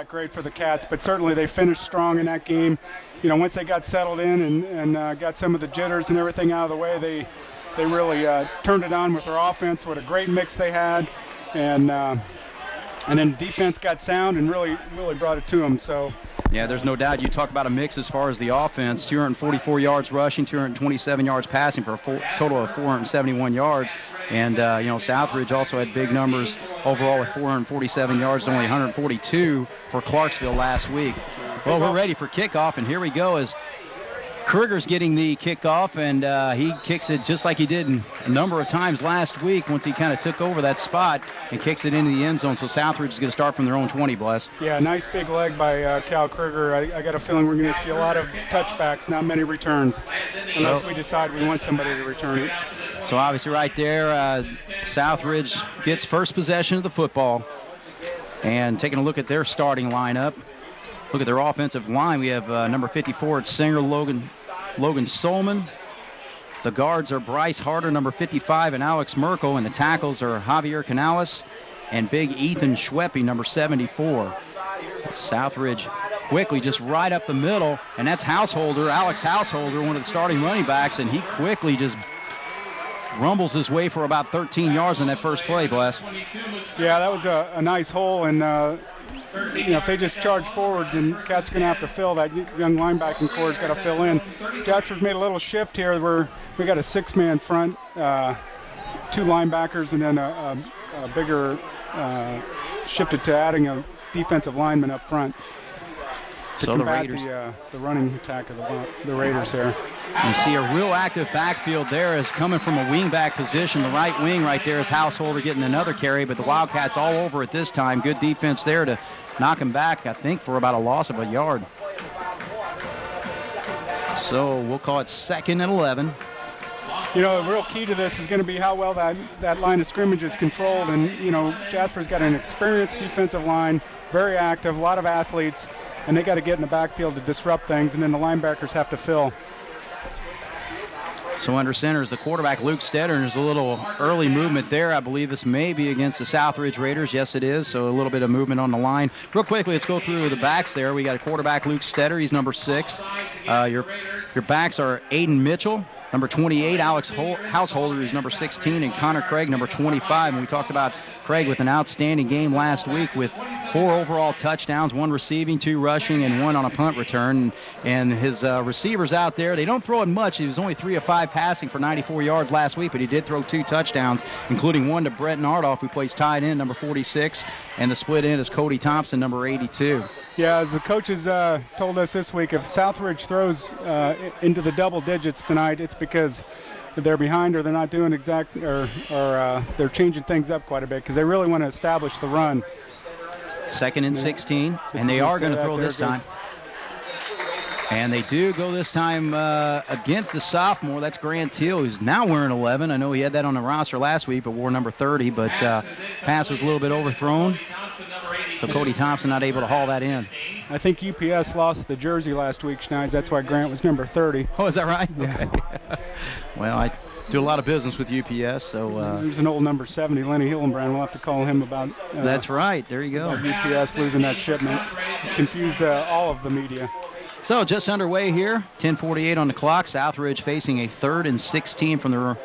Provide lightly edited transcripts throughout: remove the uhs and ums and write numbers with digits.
that great for the Cats, but certainly they finished strong in that game. Once they got settled in and got some of the jitters and everything out of the way, they really turned it on with their offense. What a great mix they had, and then defense got sound and really brought it to them. So. Yeah, there's no doubt. You talk about a mix as far as the offense, 244 yards rushing, 227 yards passing for a total of 471 yards. And, Southridge also had big numbers overall with 447 yards, only 142 for Clarksville last week. Well, we're ready for kickoff, and here we go as Kruger's getting the kickoff, and he kicks it just like he did a number of times last week once he kind of took over that spot and kicks it into the end zone. So Southridge is going to start from their own 20, Bless. Yeah, nice big leg by Cal Kruger. I got a feeling we're going to see a lot of touchbacks, not many returns, unless we decide we want somebody to return it. So obviously right there, Southridge gets first possession of the football. And taking a look at their starting lineup, look at their offensive line. We have number 54, it's Singer Logan Solman. The guards are Bryce Harder, number 55, and Alex Merkel. And the tackles are Javier Canales and big Ethan Schweppe, number 74. Southridge quickly just right up the middle, and that's Alex Householder, one of the starting running backs, and he quickly just rumbles his way for about 13 yards on that first play, Bless. Yeah, that was a nice hole, and if they just charge forward, then Cats are going to have to fill. That young linebacking core's got to fill in. Jasper's made a little shift here where we got a six-man front, two linebackers, and then a bigger shifted to adding a defensive lineman up front to combat the running attack of the Raiders there. You see a real active backfield there is coming from a wingback position. The right wing right there is Householder getting another carry, but the Wildcats all over it this time. Good defense there to knock him back, I think, for about a loss of a yard. So we'll call it 2nd and 11. The real key to this is going to be how well that line of scrimmage is controlled. And, Jasper's got an experienced defensive line, very active, a lot of athletes, and they got to get in the backfield to disrupt things, and then the linebackers have to fill. So under center is the quarterback, Luke Stetter, and there's a little early movement there. I believe this may be against the Southridge Raiders. Yes, it is. So a little bit of movement on the line. Real quickly, let's go through the backs there. We got a quarterback, Luke Stetter. He's number 6. Your backs are Aiden Mitchell, number 28, Alex Householder, who's number 16, and Connor Craig, number 25. And we talked about Craig with an outstanding game last week with 4 overall touchdowns, 1 receiving, 2 rushing, and 1 on a punt return. And his receivers out there, they don't throw it much. He was only 3 of 5 passing for 94 yards last week, but he did throw 2 touchdowns, including 1 to Brett Nardoff, who plays tight end, number 46, and the split end is Cody Thompson, number 82. Yeah, as the coaches told us this week, if Southridge throws into the double digits tonight, it's because they're behind or they're not doing or they're changing things up quite a bit because they really want to establish the run. 2nd and 16, and they are going to throw this time. And they do go this time against the sophomore. That's Grant Teal, who's now wearing 11. I know he had that on the roster last week, but wore number 30. But pass was a little bit overthrown. So Cody Thompson not able to haul that in. I think UPS lost the jersey last week, Schneids. That's why Grant was number 30. Oh, is that right? Yeah. Okay. Well, I do a lot of business with UPS, so... There's an old number 70, Lenny Hillenbrand. We'll have to call him about... That's right. There you go. UPS losing that shipment. Confused all of the media. So just underway here, 10:48 on the clock. Southridge facing a 3rd and 16 from the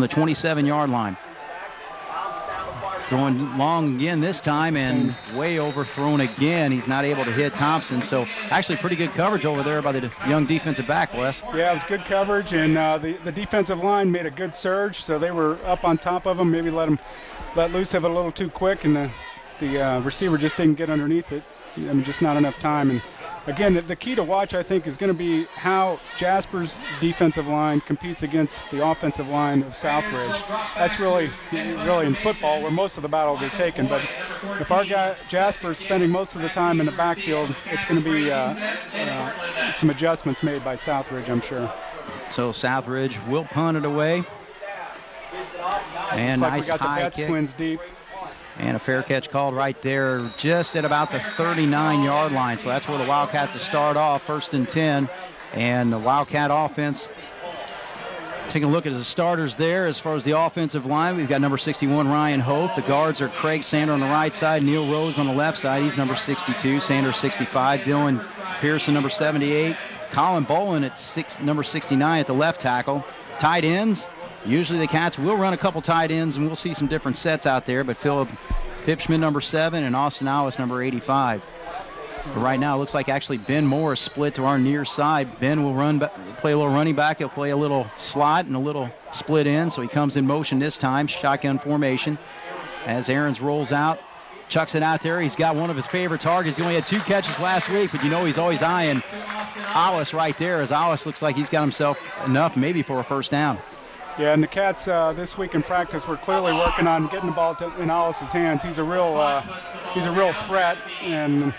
27-yard line. Throwing long again this time and way overthrown again. He's not able to hit Thompson. So actually pretty good coverage over there by the young defensive back, Wes. Yeah, it was good coverage, and the defensive line made a good surge. So they were up on top of him. Maybe let loose have it a little too quick, and the receiver just didn't get underneath it. I mean, just not enough time. And again, the key to watch, I think, is going to be how Jasper's defensive line competes against the offensive line of Southridge. That's really in football where most of the battles are taken. But if our guy Jasper is spending most of the time in the backfield, it's going to be some adjustments made by Southridge, I'm sure. So Southridge will punt it away. And looks like nice we got high the Betts kick. twins deep. And a fair catch called right there just at about the 39-yard line. So that's where the Wildcats will start off, 1st and 10. And the Wildcat offense Taking a look at the starters there as far as the offensive line. We've got number 61, Ryan Hope. The guards are Craig Sander on the right side, Neil Rose on the left side. He's number 62, Sander 65, Dylan Pearson, number 78. Colin Bolin at number 69 at the left tackle. Tight ends, usually the Cats will run a couple tight ends, and we'll see some different sets out there, but Philip Pipschman, number 7, and Austin Alice, number 85. But right now, it looks like actually Ben Moore is split to our near side. Ben will play a little running back. He'll play a little slot and a little split in, so he comes in motion this time, shotgun formation. As Ahrens rolls out, chucks it out there. He's got one of his favorite targets. He only had 2 catches last week, but you know he's always eyeing Alice right there, as Alice looks like he's got himself enough maybe for a first down. Yeah, and the Cats this week in practice were clearly working on getting the ball in Alice's hands. He's a real threat, and of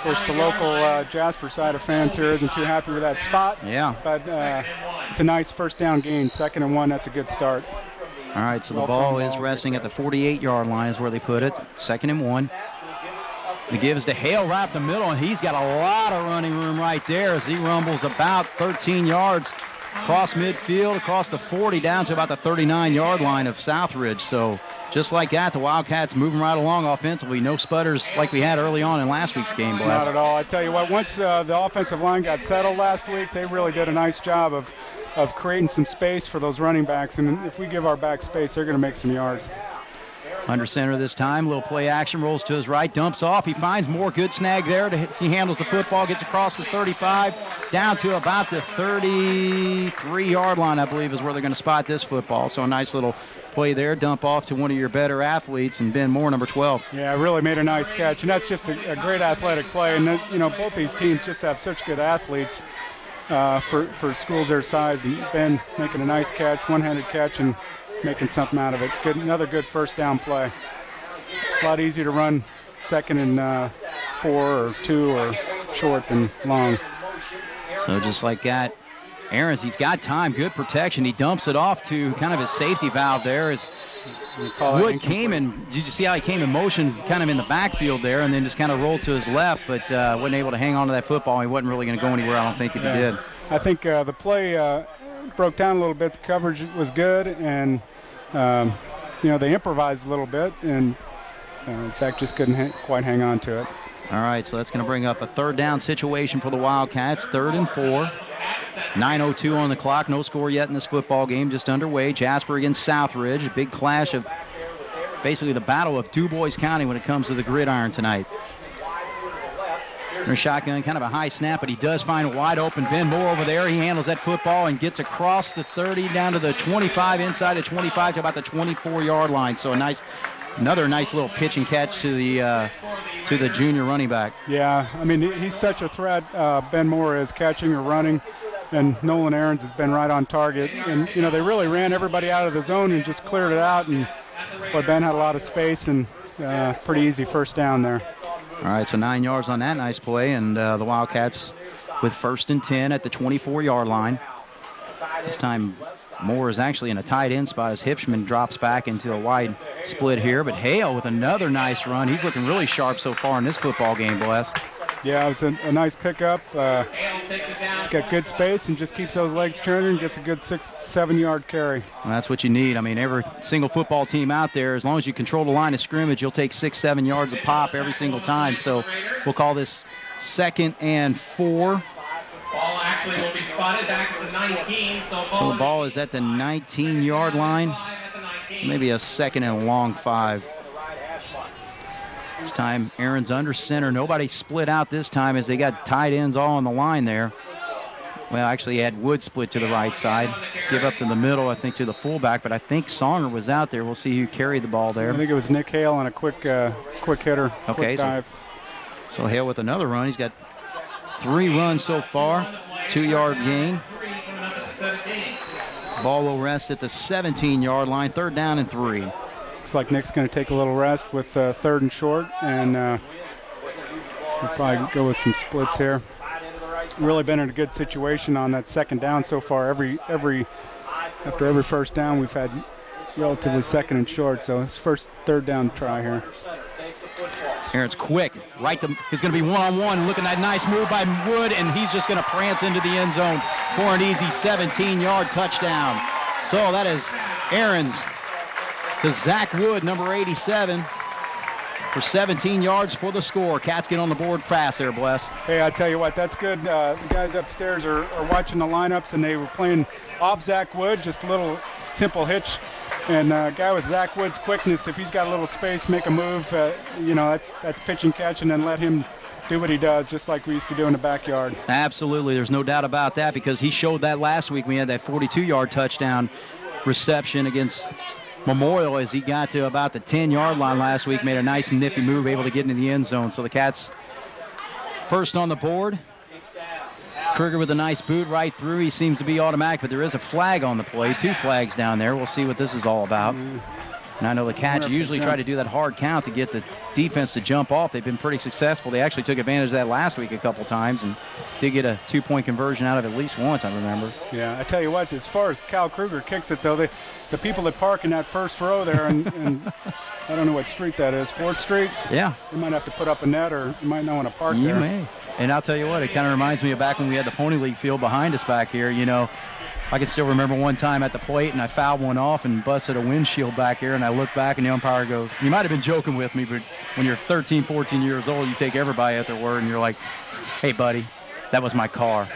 course the local Jasper side of fans here isn't too happy with that spot. Yeah. But it's a nice first down gain. 2nd and 1, that's a good start. All right, so the ball is resting at the 48-yard line is where they put it. 2nd and 1. The give is to Hale right up the middle, and he's got a lot of running room right there as he rumbles about 13 yards across midfield, across the 40, down to about the 39-yard line of Southridge. So just like that, the Wildcats moving right along offensively. No sputters like we had early on in last week's game, boys. Not at all. I tell you what, once the offensive line got settled last week, they really did a nice job of creating some space for those running backs. And if we give our backs space, they're going to make some yards. Under center this time, little play action, rolls to his right, dumps off. He finds Moore, good snag there. He handles the football, gets across the 35, down to about the 33-yard line, I believe, is where they're going to spot this football. So a nice little play there, dump off to one of your better athletes, and Ben Moore, number 12. Yeah, really made a nice catch, and that's just a great athletic play. And, you know, both these teams just have such good athletes for schools their size. And Ben making a nice catch, one-handed catch, and making something out of it. Another good first down play. It's a lot easier to run 2nd and 4 or 2 or short than long. So just like that, Ahrens, he's got time, good protection. He dumps it off to kind of his safety valve there. As Wood came in, did you see how he came in motion kind of in the backfield there and then just kind of rolled to his left, but wasn't able to hang on to that football. He wasn't really going to go anywhere, I don't think, if he did. I think the play broke down a little bit. The coverage was good, and you know, they improvised a little bit, and Zach just couldn't quite hang on to it. All right, so that's going to bring up a 3rd down situation for the Wildcats, 3rd and 4. 9:02 on the clock, no score yet in this football game, just underway. Jasper against Southridge, a big clash of basically the battle of DuBois County when it comes to the gridiron tonight. There's shotgun, kind of a high snap, but he does find a wide open Ben Moore over there. He handles that football and gets across the 30 down to the 25, inside the 25 to about the 24-yard line. So another nice little pitch and catch to the junior running back. Yeah, I mean, he's such a threat. Ben Moore is catching or running, and Nolan Ahrens has been right on target. And, you know, they really ran everybody out of the zone and just cleared it out. And Ben had a lot of space and pretty easy first down there. All right, so 9 yards on that nice play, and the Wildcats with 1st and 10 at the 24-yard line. This time Moore is actually in a tight end spot as Hipschman drops back into a wide split here. But Hale with another nice run. He's looking really sharp so far in this football game, boys. Yeah, it's a nice pickup. It's got good space and just keeps those legs turning and gets a good 6-7 yard carry. Well, that's what you need. I mean, every single football team out there, as long as you control the line of scrimmage, you'll take 6-7 yards a pop every single time. So we'll call this 2nd and 4. Ball actually will be spotted back at the 19. So the ball is at the 19-yard line. So maybe a 2nd and long 5. This time, Ahrens under center. Nobody split out this time as they got tight ends all on the line there. Well, actually, had Wood split to the right side. Give up to the middle, I think, to the fullback. But I think Songer was out there. We'll see who carried the ball there. I think it was Nick Hale on a quick hitter, quick dive. So Hale with another run. He's got 3 runs so far, 2-yard gain. Ball will rest at the 17-yard line, 3rd down and 3. Looks like Nick's going to take a little rest with 3rd and short, and we'll probably go with some splits here. Really been in a good situation on that 2nd down so far. After every first down, we've had relatively 2nd and short, so it's 3rd down try here. Aaron's quick. He's going to be one-on-one. Look at that nice move by Wood, and he's just going to prance into the end zone for an easy 17-yard touchdown. So that is Aaron's to Zach Wood, number 87, for 17 yards for the score. Cats get on the board fast there, Bless. Hey, I tell you what, that's good. The guys upstairs are watching the lineups, and they were playing off Zach Wood, just a little simple hitch. And a guy with Zach Wood's quickness, if he's got a little space, make a move, that's pitch and catch, and then let him do what he does, just like we used to do in the backyard. Absolutely. There's no doubt about that, because he showed that last week. We had that 42-yard touchdown reception against Memorial as he got to about the 10-yard line last week, made a nice nifty move, able to get into the end zone. So the Cats first on the board. Kruger with a nice boot right through. He seems to be automatic, but there is a flag on the play. 2 flags down there. We'll see what this is all about. And I know the Cats usually try to do that hard count to get the defense to jump off. They've been pretty successful. They actually took advantage of that last week a couple times and did get a 2-point conversion out of it at least once, I remember. Yeah, I tell you what, as far as Cal Kruger kicks it, though, the people that park in that first row there, and I don't know what street that is, 4th Street? Yeah. You might have to put up a net, or you might not want to park there. You may. And I'll tell you what, it kind of reminds me of back when we had the Pony League field behind us back here. You know, I can still remember one time at the plate, and I fouled one off and busted a windshield back here, and I looked back, and the umpire goes, you might have been joking with me, but when you're 13, 14 years old, you take everybody at their word, and you're like, hey, buddy, that was my car.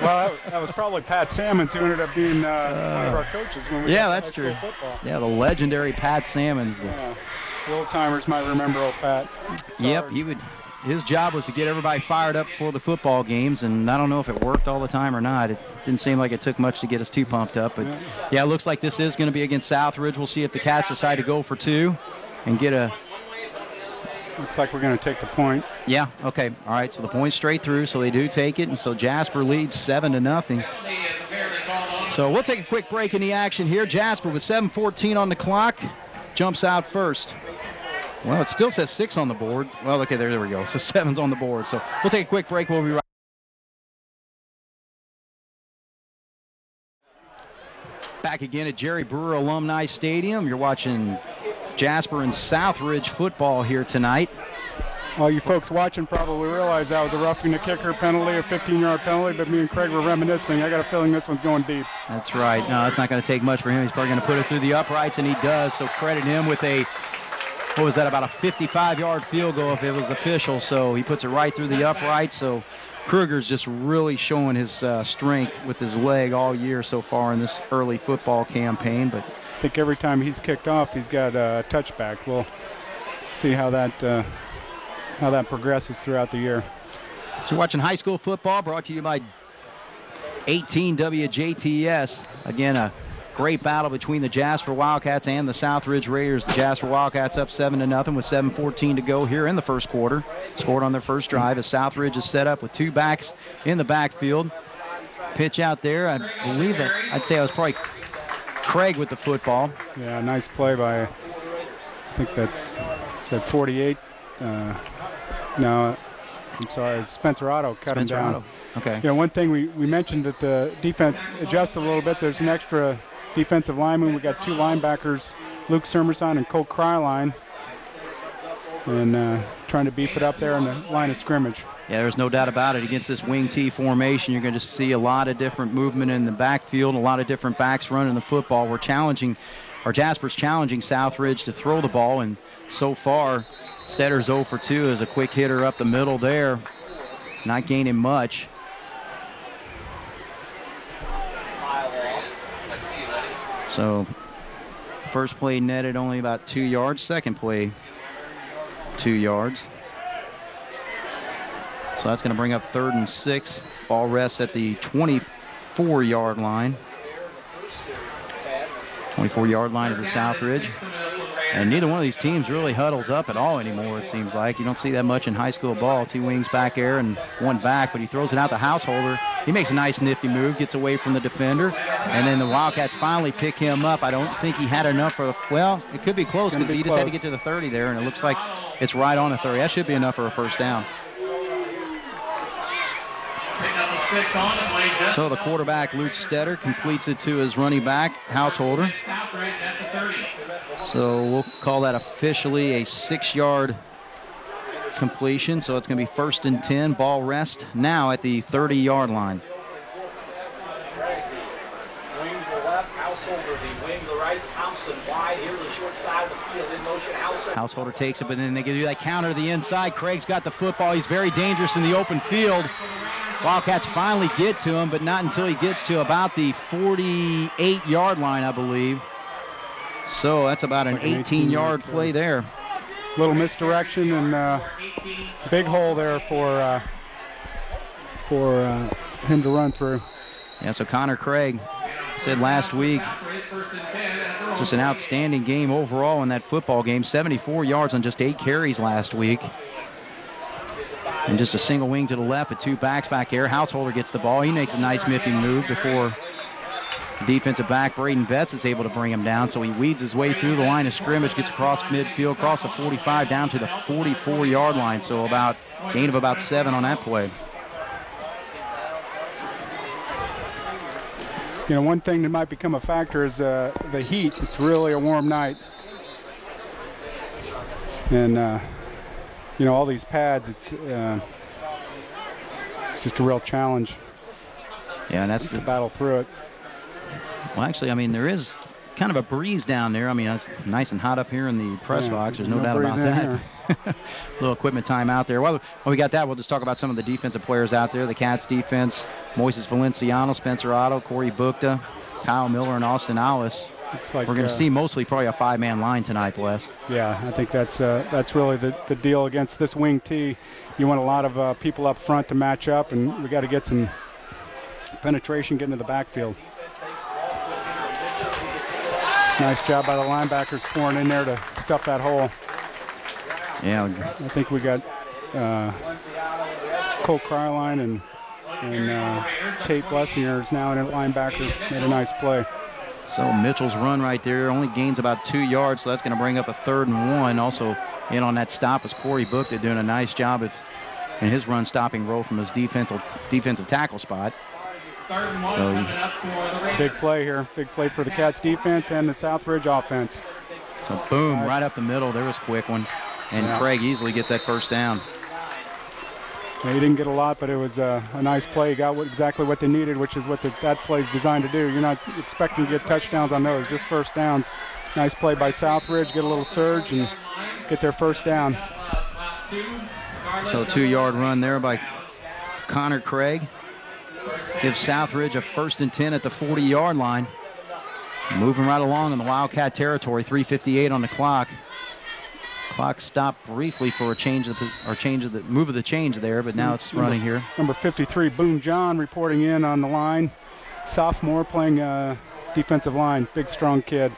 Well, that was probably Pat Sammons, who ended up being one of our coaches when we yeah, that's true. Football. Yeah, the legendary Pat Sammons. Yeah. The old-timers might remember old Pat. Yep, his job was to get everybody fired up for the football games, and I don't know if it worked all the time or not. It didn't seem like it took much to get us too pumped up. But, yeah, it looks like this is going to be against Southridge. We'll see if the Cats decide to go for 2 and get a... Looks like we're going to take the point. Yeah, okay. All right, so the point's straight through, so they do take it, and so Jasper leads 7-0. So we'll take a quick break in the action here. Jasper with 7:14 on the clock jumps out first. Well, it still says 6 on the board. Well, okay, there we go. So 7's on the board. So we'll take a quick break. We'll be right back again at Jerry Brewer Alumni Stadium. You're watching Jasper and Southridge football here tonight. All you folks watching probably realize that was a roughing the kicker penalty, a 15-yard penalty, but me and Craig were reminiscing. I got a feeling this one's going deep. That's right. No, that's not going to take much for him. He's probably going to put it through the uprights, and he does. So credit him with what was that, about a 55-yard field goal if it was official. So he puts it right through the uprights. So Kruger's just really showing his strength with his leg all year so far in this early football campaign. But I think every time he's kicked off, he's got a touchback. We'll see how that progresses throughout the year. So you're watching high school football brought to you by 18 WJTS. Again, a great battle between the Jasper Wildcats and the Southridge Raiders. The Jasper Wildcats up 7-0 with 7:14 to go here in the first quarter. Scored on their first drive as Southridge is set up with 2 backs in the backfield. Pitch out there. I believe that I'd say I was probably Craig with the football. Yeah, nice play by, I think it's at 48. No, I'm sorry, Spencer Otto cut him down. Okay. You know, one thing we mentioned that the defense adjusted a little bit. There's an extra defensive lineman. We got 2 linebackers, Luke Sermerson and Colt Kryline, and trying to beef it up there in the line of scrimmage. Yeah, there's no doubt about it. Against this wing T formation, you're going to see a lot of different movement in the backfield, a lot of different backs running the football. Jasper's challenging Southridge to throw the ball, and so far, Stetter's 0 for 2 as a quick hitter up the middle there, not gaining much. So, first play netted only about 2 yards. Second play, 2 yards. So that's going to bring up 3rd and 6. Ball rests at the 24-yard line. 24-yard line of the Southridge. And neither one of these teams really huddles up at all anymore, it seems like. You don't see that much in high school ball. 2 wings back there and 1 back, but he throws it out the householder. He makes a nice nifty move, gets away from the defender, and then the Wildcats finally pick him up. I don't think he had enough for well, it could be close because he just had to get to the 30 there, and it looks like it's right on the 30. That should be enough for a first down. So the quarterback, Luke Stetter, completes it to his running back, Householder. So we'll call that officially a 6-yard completion, so it's going to be 1st and 10. Ball rest now at the 30-yard line. Wing to the left, Householder, the wing to the right, Thompson wide, here to the short side of the field, in motion, Householder takes it, but then they can do that counter to the inside. Craig's got the football. He's very dangerous in the open field. Wildcats finally get to him, but not until he gets to about the 48-yard line, I believe. So that's about an 18-yard play there. Little misdirection and big hole there for him to run through. Yeah, so Connor Craig said last week, just an outstanding game overall in that football game. 74 yards on just 8 carries last week. And just a single wing to the left with 2 backs back there. Householder gets the ball. He makes a nice nifty move before defensive back Braden Betts is able to bring him down. So he weeds his way through the line of scrimmage, gets across midfield, across the 45 down to the 44-yard line. So about gain of about 7 on that play. You know, one thing that might become a factor is the heat. It's really a warm night. And, you know, all these pads, it's just a real challenge. Yeah, and that's the battle through it. Well, actually, I mean, there is kind of a breeze down there. I mean, it's nice and hot up here in the press box. There's no doubt about that. Little equipment time out there. Well, we got that. We'll just talk about some of the defensive players out there. The Cats defense, Moises Valenciano, Spencer Otto, Corey Bukta, Kyle Miller, and Austin Allis. Looks like we're going to see mostly probably a 5-man line tonight, Wes. Yeah, I think that's really the deal against this wing T. You want a lot of people up front to match up, and we got to get some penetration getting to the backfield. Nice job by the linebackers pouring in there to stuff that hole. Yeah, I think we got Cole Kryline and Tate Blessinger is now in at linebacker. Made a nice play. So Mitchell's run right there only gains about 2 yards, so that's going to bring up a 3rd and 1. Also in on that stop is Corey Bukta doing a nice job in his run stopping role from his defensive tackle spot. So it's a big play here. Big play for the Cats defense and the Southridge offense. So boom, right up the middle. There was a quick one. And Craig easily gets that 1st down. Yeah, he didn't get a lot, but it was a nice play. He got exactly what they needed, which is what that play is designed to do. You're not expecting to get touchdowns on those, just 1st downs. Nice play by Southridge, get a little surge and get their 1st down. So 2-yard run there by Connor Craig. Gives Southridge a 1st and 10 at the 40-yard line. Moving right along in the Wildcat territory, 3:58 on the clock. Clock stopped briefly for a move of the change there, but now it's running here. Number 53, Boone John, reporting in on the line. Sophomore playing defensive line. Big, strong kid.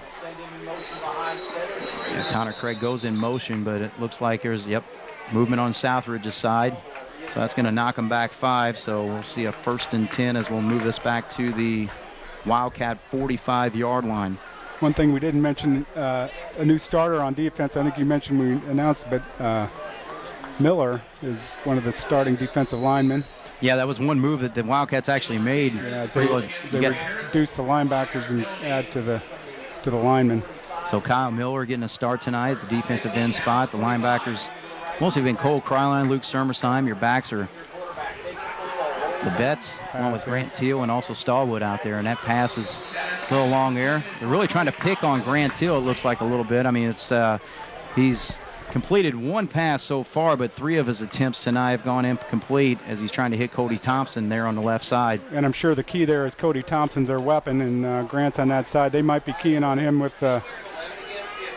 Yeah, Connor Craig goes in motion, but it looks like there's, movement on Southridge's side. So that's going to knock him back 5. So we'll see a 1st and 10 as we'll move this back to the Wildcat 45-yard line. One thing we didn't mention, a new starter on defense. I think you mentioned we announced, but Miller is one of the starting defensive linemen. Yeah, that was one move that the Wildcats actually made. Yeah, they reduce the linebackers and add to the linemen. So Kyle Miller getting a start tonight at the defensive end spot. The linebackers mostly been Cole Kryline, Luke Sturmersheim. Your backs are the Betts, along with Grant Teal and also Stallwood out there. And that pass is a little long there. They're really trying to pick on Grant Teal, it looks like a little bit. I mean, it's he's completed 1 pass so far, but 3 of his attempts tonight have gone incomplete as he's trying to hit Cody Thompson there on the left side. And I'm sure the key there is Cody Thompson's their weapon, and Grant's on that side. They might be keying on him with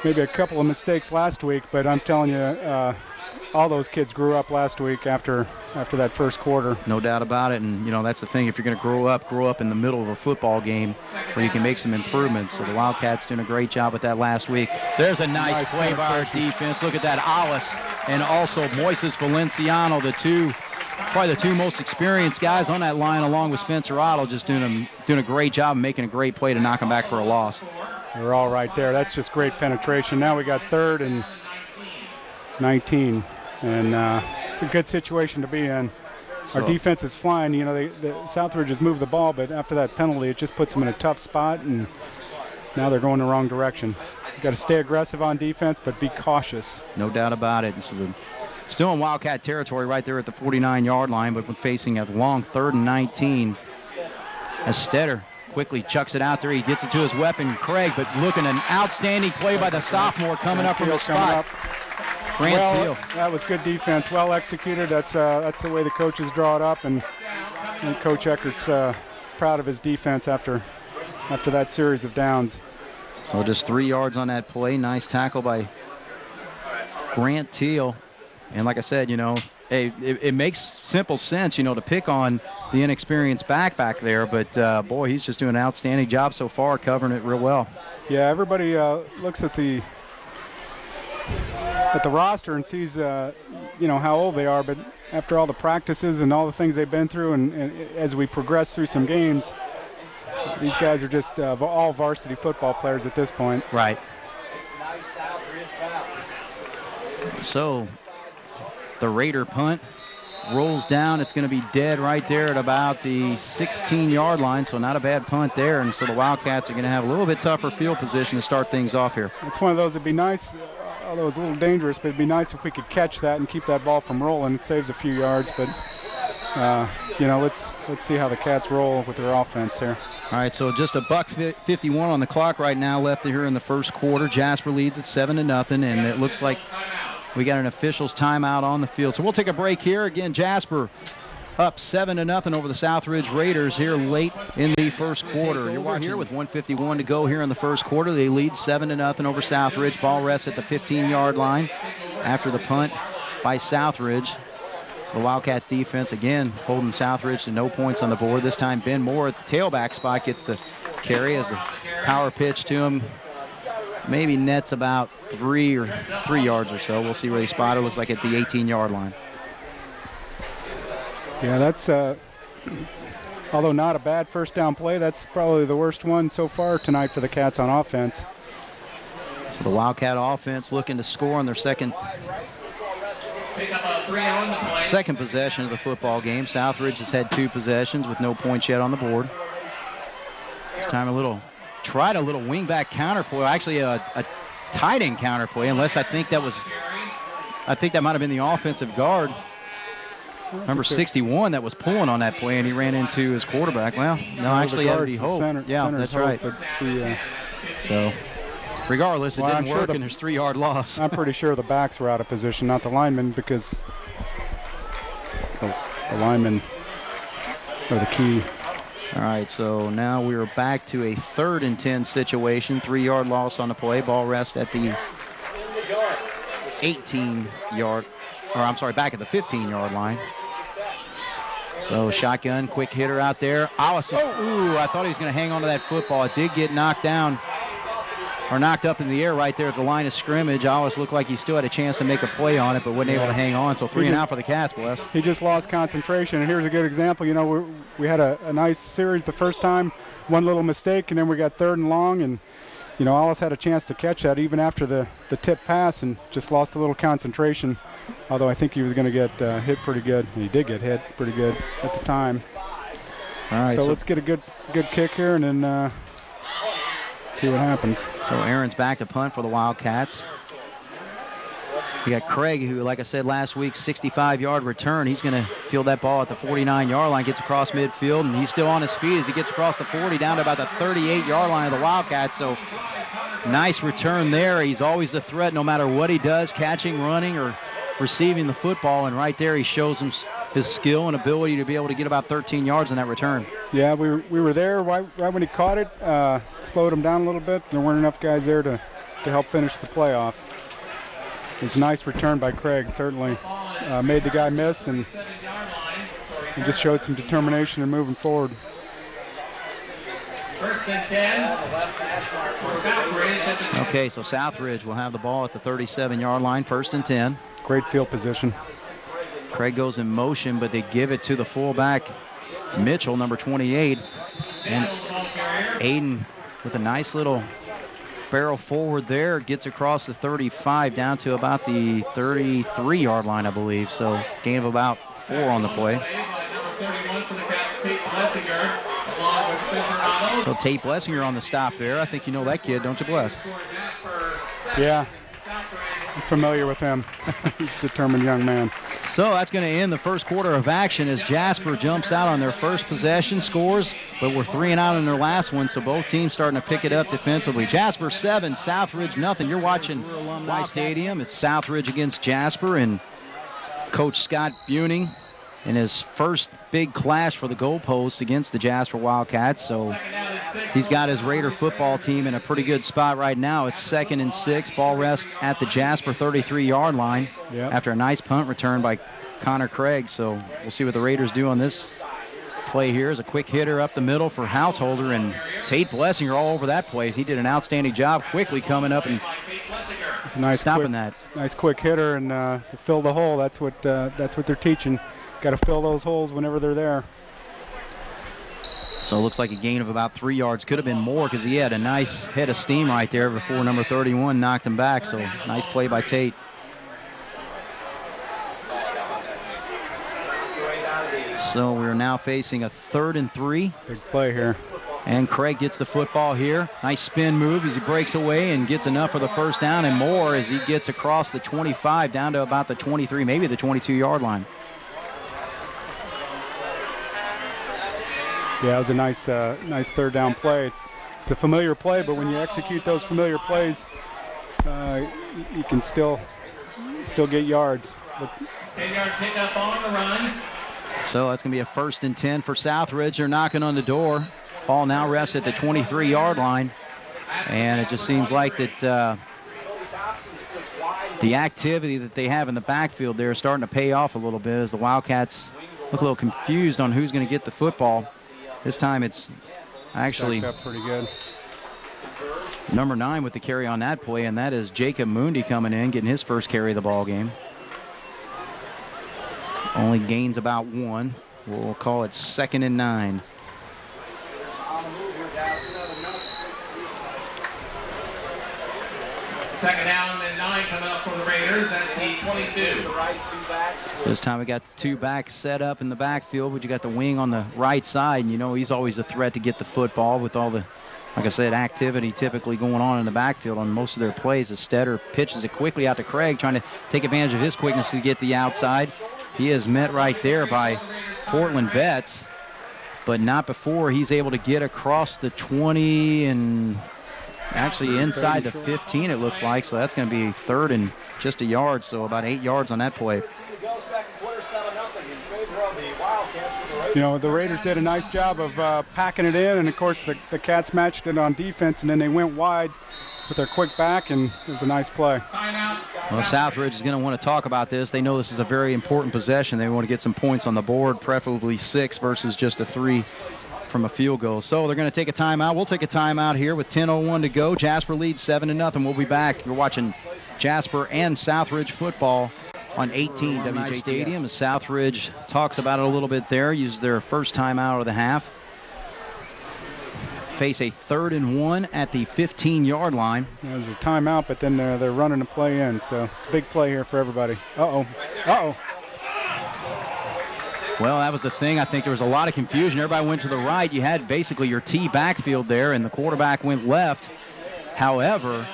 maybe a couple of mistakes last week, but I'm telling you, all those kids grew up last week after that first quarter. No doubt about it, and that's the thing. If you're going to grow up in the middle of a football game where you can make some improvements. So the Wildcats doing a great job with that last week. There's a nice play by our defense. Look at that, Alice and also Moises Valenciano, probably the two most experienced guys on that line, along with Spencer Otto, just doing a great job and making a great play to knock them back for a loss. They're all right there. That's just great penetration. Now we got 3rd and 19. And it's a good situation to be in. Our defense is flying. The Southridge has moved the ball, but after that penalty, it just puts them in a tough spot, and now they're going the wrong direction. You've got to stay aggressive on defense, but be cautious. No doubt about it. And so the Still in Wildcat territory right there at the 49-yard line, but facing a long 3rd and 19. As Stetter quickly chucks it out there. He gets it to his weapon, Craig, but looking an outstanding play by the sophomore coming up from the spot. Grant Teal. That was good defense, well executed. That's the way the coaches draw it up, and Coach Eckert's proud of his defense after that series of downs. So just 3 yards on that play. Nice tackle by Grant Teal. And like I said, hey, it makes simple sense, to pick on the inexperienced back there. But, boy, he's just doing an outstanding job so far, covering it real well. Yeah, everybody looks at the roster and sees, how old they are. But after all the practices and all the things they've been through, and as we progress through some games, these guys are just all varsity football players at this point. Right. So the Raider punt rolls down. It's going to be dead right there at about the 16-yard line, so not a bad punt there. And so the Wildcats are going to have a little bit tougher field position to start things off here. It's one of those that'd be nice, although it's a little dangerous, but it'd be nice if we could catch that and keep that ball from rolling. It saves a few yards, but, let's see how the Cats roll with their offense here. All right, so just $1:51 on the clock right now left here in the first quarter. Jasper leads at 7-0, and it looks like we got an official's timeout on the field. So we'll take a break here. Again, Jasper up 7-0 over the Southridge Raiders here late in the first quarter. You're watching here with 1:51 to go here in the first quarter. They lead 7-0 over Southridge. Ball rests at the 15-yard line after the punt by Southridge. So the Wildcat defense, again, holding Southridge to no points on the board. This time Ben Moore at the tailback spot gets the carry as the power pitch to him. Maybe nets about 3 yards or so. We'll see where they spot it. Looks like at the 18-yard line. Yeah, that's, although not a bad first down play, that's probably the worst one so far tonight for the Cats on offense. So the Wildcat offense looking to score on their second possession of the football game. Southridge has had 2 possessions with no points yet on the board. This time tried a little wingback counter play, actually a tight end counter play, unless I think that might have been the offensive guard, number 61, that was pulling on that play, and he ran into his quarterback. Well, no, actually that would be Hope. Yeah, that's right. So regardless, it didn't work, and there's 3-yard loss. I'm pretty sure the backs were out of position, not the linemen, because the linemen are the key. All right, so now we're back to a 3rd and 10 situation. 3-yard loss on the play. Ball rests at the 18-yard, back at the 15-yard line. So shotgun, quick hitter out there. Alice, I thought he was going to hang on to that football. It did get knocked down, or knocked up in the air right there at the line of scrimmage. Alice looked like he still had a chance to make a play on it, but wasn't able to hang on. So 3 and out for the Cats, Wes. He just lost concentration, and here's a good example. We had a nice series the first time, one little mistake, and then we got 3rd and long, and Alice had a chance to catch that even after the tip pass, and just lost a little concentration. Although I think he was going to get hit pretty good. He did get hit pretty good at the time. All right, so let's get a good kick here, and then see what happens. So Aaron's back to punt for the Wildcats. We got Craig, who, like I said last week, 65-yard return. He's going to field that ball at the 49-yard line, gets across midfield, and he's still on his feet as he gets across the 40 down to about the 38-yard line of the Wildcats. So nice return there. He's always a threat no matter what he does, catching, running, or receiving the football. And right there he shows him his skill and ability to be able to get about 13 yards in that return. Yeah, we were there right when he caught it, slowed him down a little bit. There weren't enough guys there to help finish the play off. It was a nice return by Craig, certainly. Made the guy miss and just showed some determination in moving forward. 1st and 10 for Southridge. Okay, so Southridge will have the ball at the 37-yard line, 1st and 10. Great field position. Craig goes in motion, but they give it to the fullback, Mitchell, number 28. And Aiden with a nice little barrel forward there, gets across the 35 down to about the 33-yard line, I believe. So gain of about 4 on the play. So Tate Blessinger on the stop there. I think you know that kid, don't you, Bless? Yeah. familiar with him. He's a determined young man. So that's going to end the first quarter of action as Jasper jumps out on their first possession, scores, but we're 3 and out in their last one, so both teams starting to pick it up defensively. Jasper 7, Southridge nothing. You're watching Alumni Stadium. It's Southridge against Jasper, and Coach Scott Buning in his first big clash for the goalpost against the Jasper Wildcats. So he's got his Raider football team in a pretty good spot right now. It's 2nd and 6. Ball rest at the Jasper 33-yard line after a nice punt return by Connor Craig. So we'll see what the Raiders do on this play here. Is a quick hitter up the middle for Householder, and Tate Blessinger all over that play. He did an outstanding job quickly coming up and it's a nice stopping that. Nice quick hitter and fill the hole. That's what they're teaching. Got to fill those holes whenever they're there. So it looks like a gain of about 3 yards. Could have been more because he had a nice head of steam right there before number 31 knocked him back. So nice play by Tate. So we're now facing a 3rd and 3. Big play here. And Craig gets the football here. Nice spin move as he breaks away and gets enough for the first down and more as he gets across the 25 down to about the 23, maybe the 22-yard line. Yeah, it was a nice 3rd down play. It's a familiar play, but when you execute those familiar plays, you can still get yards. 10-yard pickup on the run. So that's going to be a 1st and 10 for Southridge. They're knocking on the door. Ball now rests at the 23-yard line. And it just seems like that the activity that they have in the backfield there is starting to pay off a little bit as the Wildcats look a little confused on who's going to get the football. This time it's actually up pretty good. Number 9 with the carry on that play, and that is Jacob Mundy coming in, getting his first carry of the ball game. Only gains about 1. We'll call it 2nd and 9. Second down and 9 coming up for the Raiders at the 22. So this time we got the 2 backs set up in the backfield, but you got the wing on the right side, and you know he's always a threat to get the football with all the, like I said, activity typically going on in the backfield on most of their plays. As Stetter pitches it quickly out to Craig, trying to take advantage of his quickness to get the outside. He is met right there by Portland Betts, but not before he's able to get across the 20 and actually inside the 15, it looks like. So that's going to be 3rd and just a yard, so about 8 yards on that play. You know, the Raiders did a nice job of packing it in, and of course the Cats matched it on defense, and then they went wide with their quick back, and it was a nice play. Well, Southridge is going to want to talk about this. They know this is a very important possession. They want to get some points on the board, preferably 6 versus just a 3 from a field goal. So they're going to take a timeout. We'll take a timeout here with 10:01 to go. Jasper leads 7-0. We'll be back. You're watching Jasper and Southridge football on 18 WJ Stadium. As Southridge talks about it a little bit there, used their first timeout of the half. Face a 3rd and 1 at the 15-yard line. There's a timeout, but then they're running a play in, so it's a big play here for everybody. Uh-oh. Well, that was the thing. I think there was a lot of confusion. Everybody went to the right. You had basically your T backfield there, and the quarterback went left. However,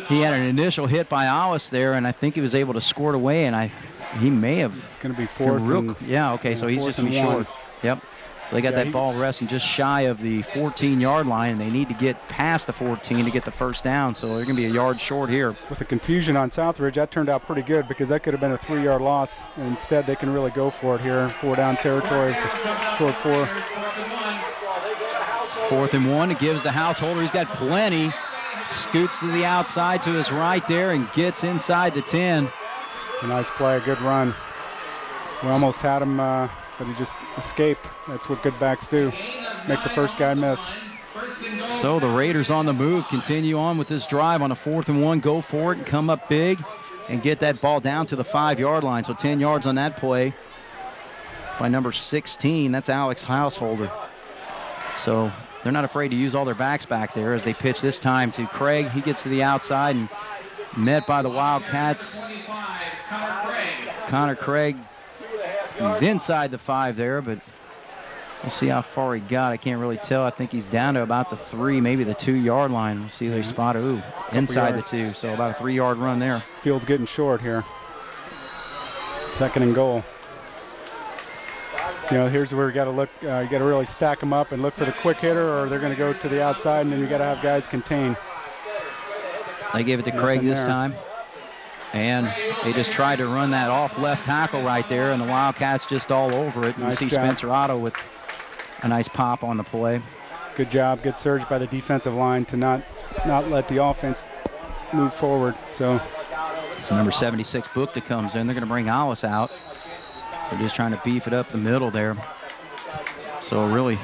he had an initial hit by Alice there, and I think he was able to squirt away, and he may have. It's going to be 4th. Yeah, okay, so he's just going to be short. Yep. So they got that ball resting just shy of the 14-yard line, and they need to get past the 14 to get the first down. So they're going to be a yard short here. With the confusion on Southridge, that turned out pretty good because that could have been a 3-yard loss. Instead, they can really go for it here. 4-down territory, short 4. 4th and 1. It gives the Householder. He's got plenty. Scoots to the outside to his right there and gets inside the 10. It's a nice play, a good run. We almost had him, but he just escaped. That's what good backs do, make the first guy miss. So the Raiders on the move, continue on with this drive on a 4th and 1. Go for it and come up big and get that ball down to the 5-yard line. So 10 yards on that play by number 16. That's Alex Householder. So they're not afraid to use all their backs back there as they pitch this time to Craig. He gets to the outside and met by the Wildcats. Connor Craig is inside the 5 there, but We'll see how far he got. I can't really tell. I think he's down to about the 3, maybe the 2-yard line. We'll see if they spot it. Ooh, inside the 2, so about a 3-yard run there. Field's getting short here. 2nd and goal. You know, here's where you got to look. You got to really stack them up and look for the quick hitter, or they're going to go to the outside, and then you got to have guys contain. They gave it to Craig this time, and they just tried to run that off left tackle right there, and the Wildcats just all over it. Nice you see job. Spencer Otto with a nice pop on the play. Good job, good surge by the defensive line to not let the offense move forward. So it's number 76 Book that comes in. They're going to bring Alice out. So just trying to beef it up the middle there. So really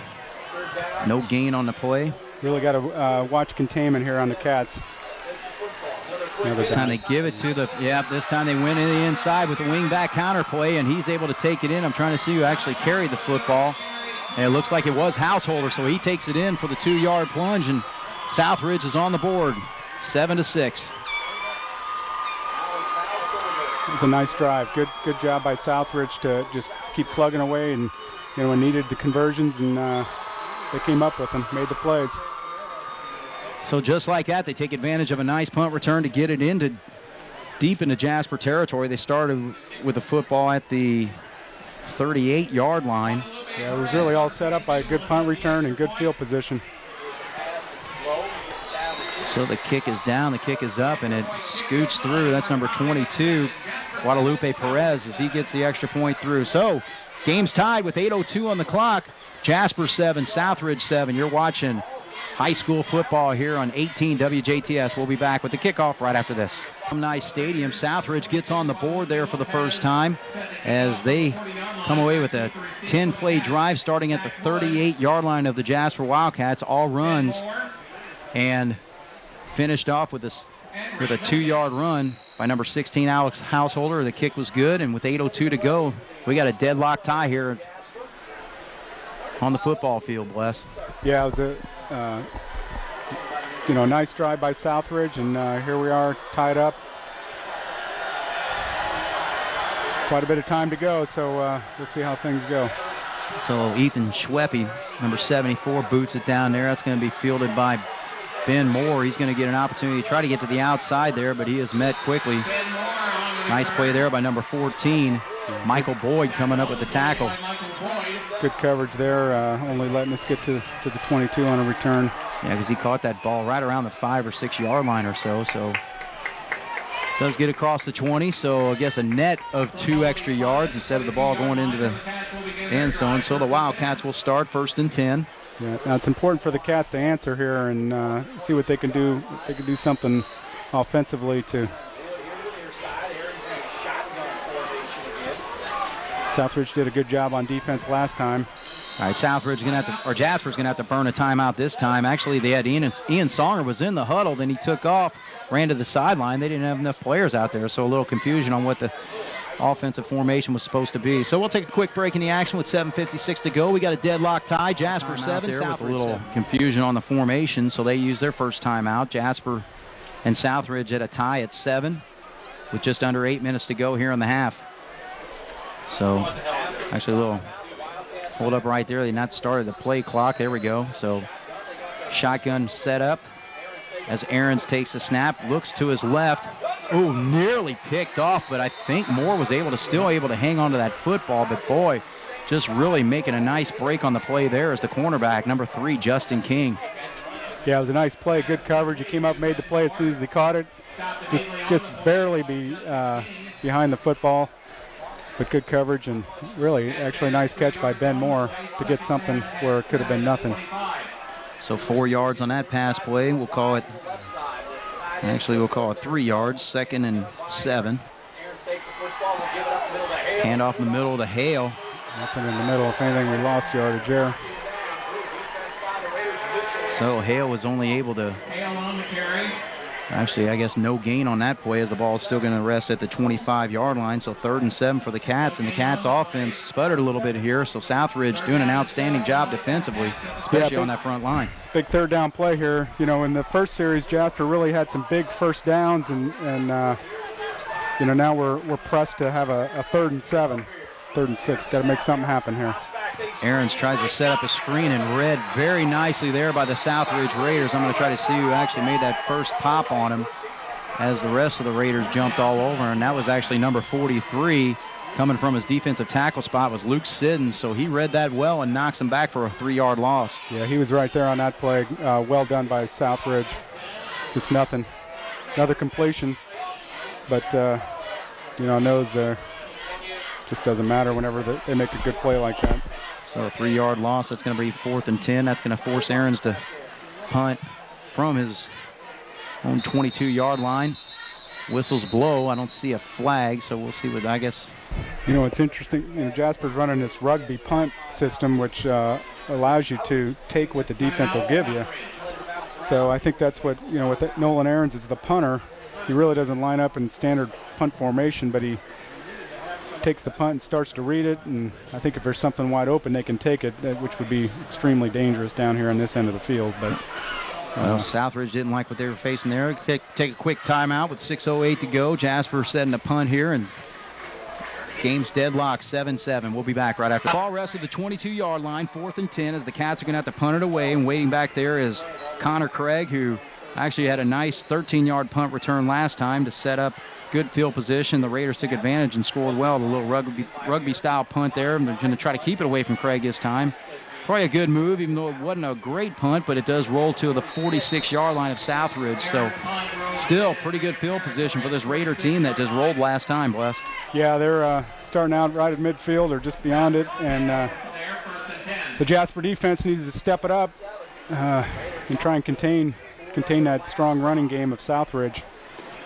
no gain on the play. Really got to watch containment here on the Cats. This time they give it to this time they went in the inside with the wing back counter play, and he's able to take it in. I'm trying to see who actually carried the football. And it looks like it was Householder, so he takes it in for the 2-yard plunge, and Southridge is on the board, 7-6. It was a nice drive. Good job by Southridge to just keep plugging away, and you know, needed the conversions, and they came up with them, made the plays. So just like that, they take advantage of a nice punt return to get it deep into Jasper territory. They started with the football at the 38-yard line. Yeah, it was really all set up by a good punt return and good field position. So the kick is down, the kick is up, and it scoots through. That's number 22, Guadalupe Perez, as he gets the extra point through. So game's tied with 8:02 on the clock. Jasper 7, Southridge 7. You're watching high school football here on 18 WJTS. We'll be back with the kickoff right after this. Nice stadium. Southridge gets on the board there for the first time as they come away with a 10-play drive starting at the 38-yard line of the Jasper Wildcats. All runs, and finished off with a 2-yard run by number 16, Alex Householder. The kick was good, and with 8:02 to go, we got a deadlock tie here on the football field, Bless. Yeah, it was a nice drive by Southridge, and here we are tied up. Quite a bit of time to go, so we'll see how things go. So Ethan Schweppe, number 74, boots it down there. That's going to be fielded by Ben Moore. He's going to get an opportunity to try to get to the outside there, but he is met quickly. Nice play there by number 14, Michael Boyd, coming up with the tackle. Good coverage there, only letting us get to the 22 on a return. Yeah, because he caught that ball right around the 5 or 6 yard line or so. So does get across the 20, so I guess a net of 2 extra yards instead of the ball going into the end zone. So the Wildcats will start 1st and 10. Yeah, now it's important for the Cats to answer here and see what they can do. If they can do something offensively to. Southridge did a good job on defense last time. All right, Southridge Jasper's gonna have to burn a timeout this time. Actually, they had Ian Songer was in the huddle, then he took off, ran to the sideline. They didn't have enough players out there, so a little confusion on what the offensive formation was supposed to be. So we'll take a quick break in the action with 7:56 to go. We got a deadlock tie. Jasper 7, Southridge with a little confusion on the formation, so they use their first timeout. Jasper and Southridge at a tie at 7 with just under 8 minutes to go here in the half. So actually a little hold up right there. They not started the play clock. There we go. So shotgun set up as Ahrens takes a snap, looks to his left. Oh, nearly picked off, but I think Moore was still able to hang on to that football. But boy, just really making a nice break on the play there as the cornerback, number 3, Justin King. Yeah, it was a nice play, good coverage. He came up, made the play as soon as he caught it. Just barely behind the football. But good coverage and really actually a nice catch by Ben Moore to get something where it could have been nothing. So 4 yards on that pass play. We'll call it 3 yards, 2nd and 7. Hand off in the middle to Hale. Nothing in the middle. If anything, we lost yardage there. So Hale was only able to, actually, I guess no gain on that play as the ball is still going to rest at the 25-yard line. So 3rd and 7 for the Cats, and the Cats offense sputtered a little bit here. So Southridge doing an outstanding job defensively, especially on that front line. Big 3rd down play here. You know, in the first series, Jasper really had some big first downs, and now we're pressed to have a 3rd and 7, 3rd and 6. Got to make something happen here. Aarons tries to set up a screen and read very nicely there by the Southridge Raiders. I'm going to try to see who actually made that first pop on him as the rest of the Raiders jumped all over, and that was actually number 43. Coming from his defensive tackle spot was Luke Siddons, so he read that well and knocks him back for a 3-yard loss. Yeah, he was right there on that play. Well done by Southridge. Just nothing. Another completion, but knows just doesn't matter whenever they make a good play like that. So a 3-yard loss. That's going to be 4th and 10. That's going to force Aarons to punt from his own 22-yard line. Whistles blow. I don't see a flag, so we'll see what, I guess. It's interesting. Jasper's running this rugby punt system, which allows you to take what the defense will give you. So I think that's what, with Nolan Aarons is the punter. He really doesn't line up in standard punt formation, but he takes the punt and starts to read it. And I think if there's something wide open, they can take it, which would be extremely dangerous down here on this end of the field. But Southridge didn't like what they were facing there. Take a quick timeout with 6:08 to go. Jasper setting a punt here, and game's deadlocked 7-7. We'll be back right after. Ball rest of the 22-yard line, 4th and 10, as the Cats are going to have to punt it away. And waiting back there is Connor Craig, who actually had a nice 13-yard punt return last time to set up good field position. The Raiders took advantage and scored well. The little rugby-style punt there. And they're going to try to keep it away from Craig this time. Probably a good move, even though it wasn't a great punt, but it does roll to the 46-yard line of Southridge. So still pretty good field position for this Raider team that just rolled last time, Bless. Yeah, they're starting out right at midfield or just beyond it, and the Jasper defense needs to step it up and try and contain that strong running game of Southridge.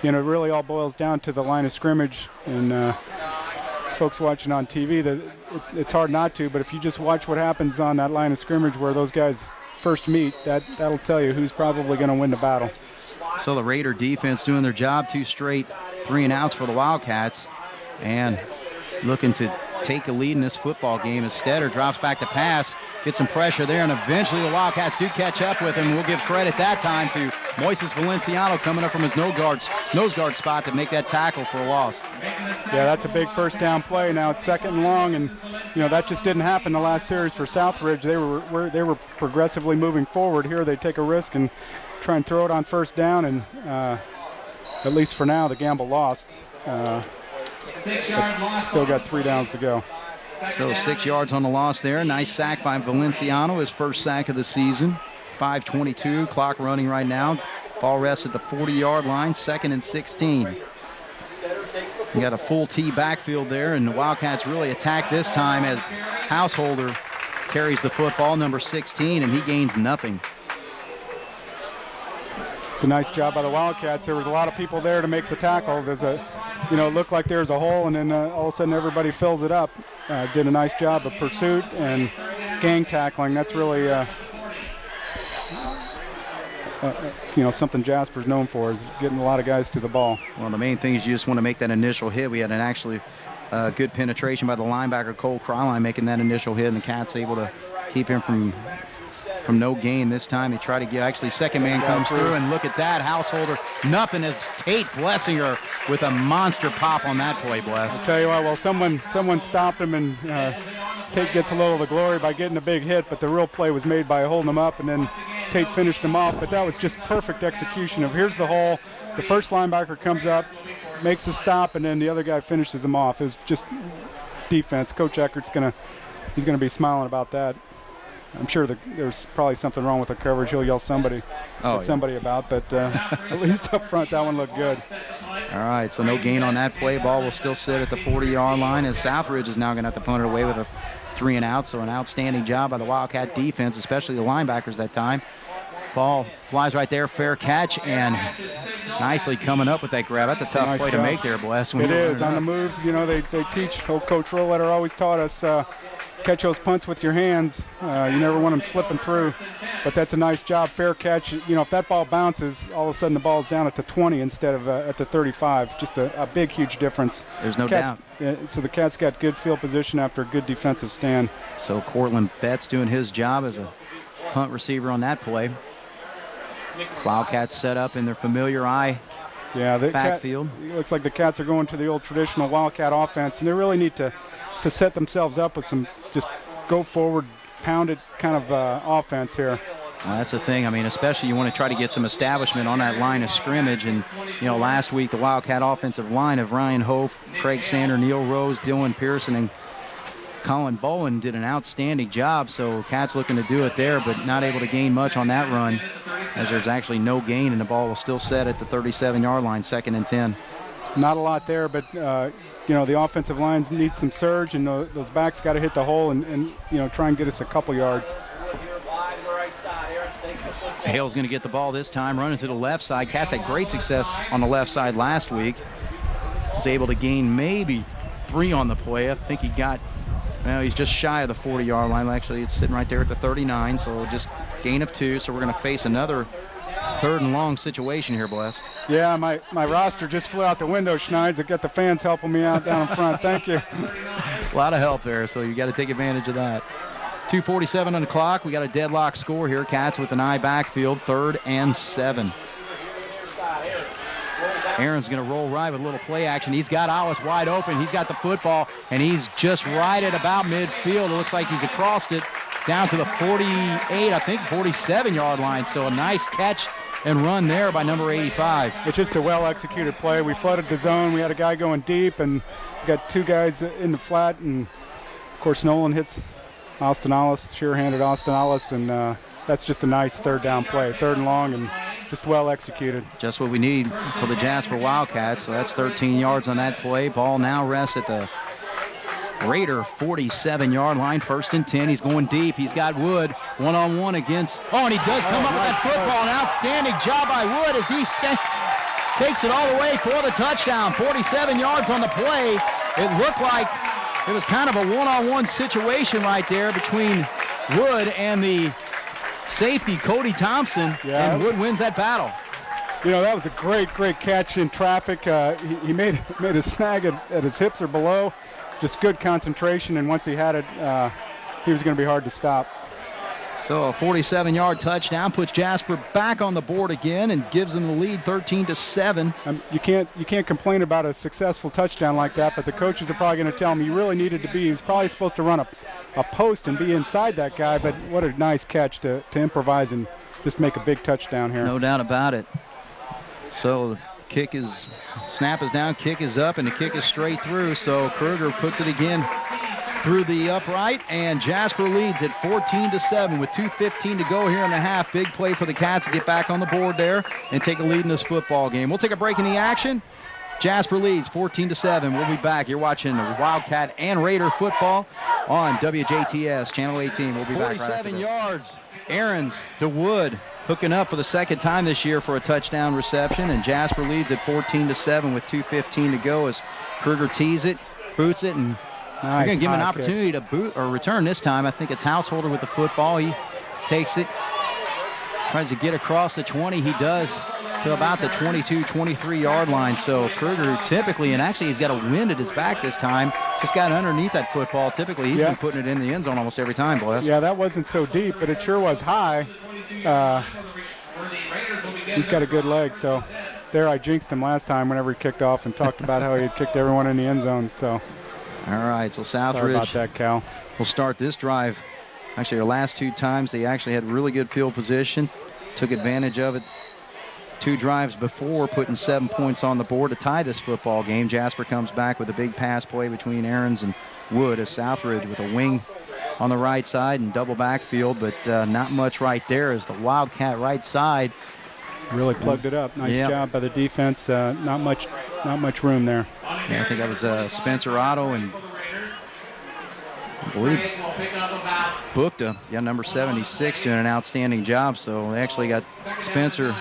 It really all boils down to the line of scrimmage, and folks watching on TV, that it's hard not to, but if you just watch what happens on that line of scrimmage where those guys first meet, that'll tell you who's probably going to win the battle. So the Raider defense doing their job, 2 straight 3-and-outs for the Wildcats, and looking to take a lead in this football game as Stetter drops back to pass, gets some pressure there, and eventually the Wildcats do catch up with him. We'll give credit that time to Moises Valenciano coming up from his nose guard spot to make that tackle for a loss. Yeah, that's a big first down play. Now it's 2nd and long, and that just didn't happen the last series for Southridge. They were progressively moving forward. Here they take a risk and try and throw it on first down, and at least for now the gamble lost. Still got 3 downs to go. So 6 yards on the loss there. Nice sack by Valenciano, his first sack of the season. 5:22, clock running right now. Ball rests at the 40-yard line, 2nd and 16. We got a full T backfield there, and the Wildcats really attack this time as Householder carries the football, number 16, and he gains nothing. It's a nice job by the Wildcats. There was a lot of people there to make the tackle. It looked like there was a hole, and then all of a sudden everybody fills it up. Did a nice job of pursuit and gang tackling. That's really something Jasper's known for, is getting a lot of guys to the ball. Well, the main thing is you just want to make that initial hit. We had an actually good penetration by the linebacker, Cole Cryline, making that initial hit, and the Cats able to keep him from no gain this time. He tried to get, actually, second man comes through, and look at that. Householder, nothing, as Tate Blessinger with a monster pop on that play, Bless. I'll tell you what, well, someone stopped him, and Tate gets a little of the glory by getting a big hit, but the real play was made by holding him up, and then Tate finished him off. But that was just perfect execution of, here's the hole, the first linebacker comes up, makes a stop, and then the other guy finishes him off. It was just defense. Coach Eckert's he's gonna be smiling about that. I'm sure there's probably something wrong with the coverage. He'll yell somebody about, but at least up front, that one looked good. All right, so no gain on that play. Ball will still sit at the 40-yard line, as Southridge is now going to have to punt it away with a 3-and-out. So an outstanding job by the Wildcat defense, especially the linebackers that time. Ball flies right there, fair catch, and nicely coming up with that grab. That's a tough play to make there, Bless. It is, on the move. They teach, old Coach Rollletter always taught us, catch those punts with your hands. You never want them slipping through, but that's a nice job, fair catch. If that ball bounces, all of a sudden the ball's down at the 20 instead of at the 35. Just a big, huge difference. There's no doubt. So the Cats got good field position after a good defensive stand. So Cortland Betts doing his job as a punt receiver on that play. Wildcats set up in their familiar eye backfield. It looks like the Cats are going to the old traditional Wildcat offense, and they really need to set themselves up with some just go forward, pound it kind of offense here. Well, that's the thing. I mean, especially you want to try to get some establishment on that line of scrimmage. And, you know, last week the Wildcat offensive line of Ryan Hof, Craig Sander, Neil Rose, Dylan Pearson, and Colin Bowen did an outstanding job. So Cats looking to do it there, but not able to gain much on that run, as there's actually no gain, and the ball was still set at the 37-yard line, 2nd and 10. Not a lot there, but you know, the offensive lines need some surge, and those backs got to hit the hole and you know, try and get us a couple yards. Hale's going to get the ball this time, running to the left side. Cats had great success on the left side last week. Was able to gain maybe 3 on the play. I think he got, well, he's just shy of the 40-yard line. Actually, it's sitting right there at the 39, so just gain of 2. So we're going to face another 3rd and long situation here, Bless. Yeah, my roster just flew out the window, Schneids. I got the fans helping me out down in front. Thank you. A lot of help there, so you got to take advantage of that. 2:47 on the clock. We got a deadlock score here. Cats with an eye backfield, 3rd and 7. Aaron's going to roll right with a little play action. He's got Alice wide open. He's got the football, and he's just right at about midfield. It looks like he's across it down to the 48, I think, 47-yard line. So a nice catch and run there by number 85. It's just a well-executed play. We flooded the zone. We had a guy going deep, and got 2 guys in the flat. And, of course, Nolan hits Austin Allis, sure-handed Austin Allis, and that's just a nice 3rd down play. 3rd and long, and just well executed. Just what we need for the Jasper Wildcats. So that's 13 yards on that play. Ball now rests at the Raider 47-yard line, 1st and 10. He's going deep. He's got Wood one-on-one against. Oh, and he does come up with that football. An outstanding job by Wood as he takes it all the way for the touchdown. 47 yards on the play. It looked like it was kind of a one-on-one situation right there between Wood and the safety, Cody Thompson, and Wood wins that battle. You know, that was a great catch in traffic. He made a snag at his hips or below. Just good concentration, and once he had it, he was going to be hard to stop. So a 47-yard touchdown puts Jasper back on the board again and gives them the lead 13-7. You can't complain about a successful touchdown like that, but the coaches are probably going to tell him he really needed to be. He's probably supposed to run a post and be inside that guy, but what a nice catch to improvise and just make a big touchdown here. No doubt about it. So snap is down, kick is up, and the kick is straight through. So Kruger puts it again through the upright, and Jasper leads at 14-7 with 2:15 to go here in the half. Big play for the Cats to get back on the board there and take a lead in this football game. We'll take a break in the action. Jasper leads 14-7. We'll be back. You're watching Wildcat and Raider football on WJTS Channel 18. We'll be back right after this. 47 yards. Aarons to Wood, hooking up for the 2nd time this year for a touchdown reception, and Jasper leads at 14-7 with 2:15 to go as Kruger tees it, boots it, and we're going to give him an opportunity to boot or return this time. I think it's Householder with the football. He takes it, tries to get across the 20. He does to about the 22, 23-yard line. So Kruger typically, and actually he's got a wind at his back this time, just got underneath that football. Typically he's been putting it in the end zone almost every time, Bless. Yeah, that wasn't so deep, but it sure was high. He's got a good leg, so there I jinxed him last time whenever he kicked off and talked about how he had kicked everyone in the end zone. So. All right, so Southridge. Sorry about that, Cal. Will start this drive. Actually, our last 2 times they actually had really good field position, took advantage of it. 2 drives before, putting 7 points on the board to tie this football game. Jasper comes back with a big pass play between Aarons and Wood as Southridge with a wing on the right side and double backfield, but not much right there as the Wildcat right side really plugged it up. Nice job by the defense. Not much room there. Yeah, I think that was Spencer Otto and I believe Bookta, number 76, doing an outstanding job. So they actually got Spencer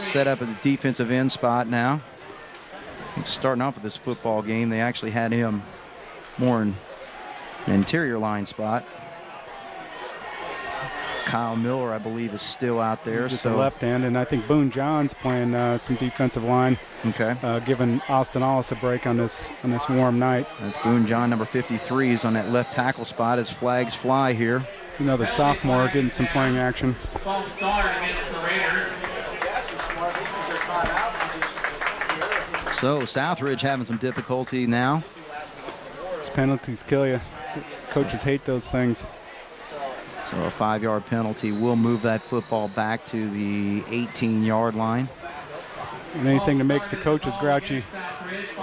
set up at the defensive end spot now. Starting off with this football game, they actually had him more in the interior line spot. Kyle Miller, I believe, is still out there. He's at the left end, and I think Boone John's playing some defensive line. Okay. Giving Austin Allis a break on this warm night. That's Boone John, number 53, is on that left tackle spot as flags fly here. It's another sophomore getting some playing action. So Southridge having some difficulty now. These penalties kill you. Coaches hate those things. So a 5-yard penalty will move that football back to the 18-yard line. And anything that makes the coaches grouchy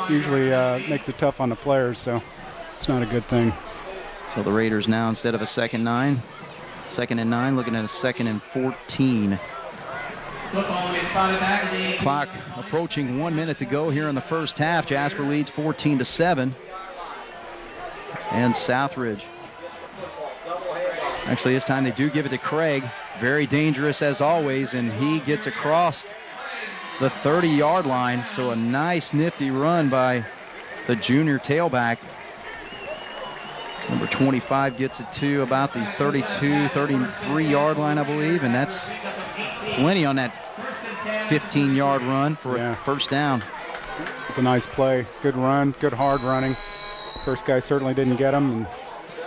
usually makes it tough on the players, so it's not a good thing. So the Raiders now, instead of a 2nd and 9, looking at a 2nd and 14. Clock approaching 1 minute to go here in the first half. Jasper leads 14-7. And Southridge. Actually, this time they do give it to Craig. Very dangerous as always, and he gets across the 30-yard line. So a nice, nifty run by the junior tailback. Number 25 gets it to about the 32, 33-yard line, I believe, and that's plenty on that 15-yard run for a first down. It's a nice play. Good run, good hard running. First guy certainly didn't get him,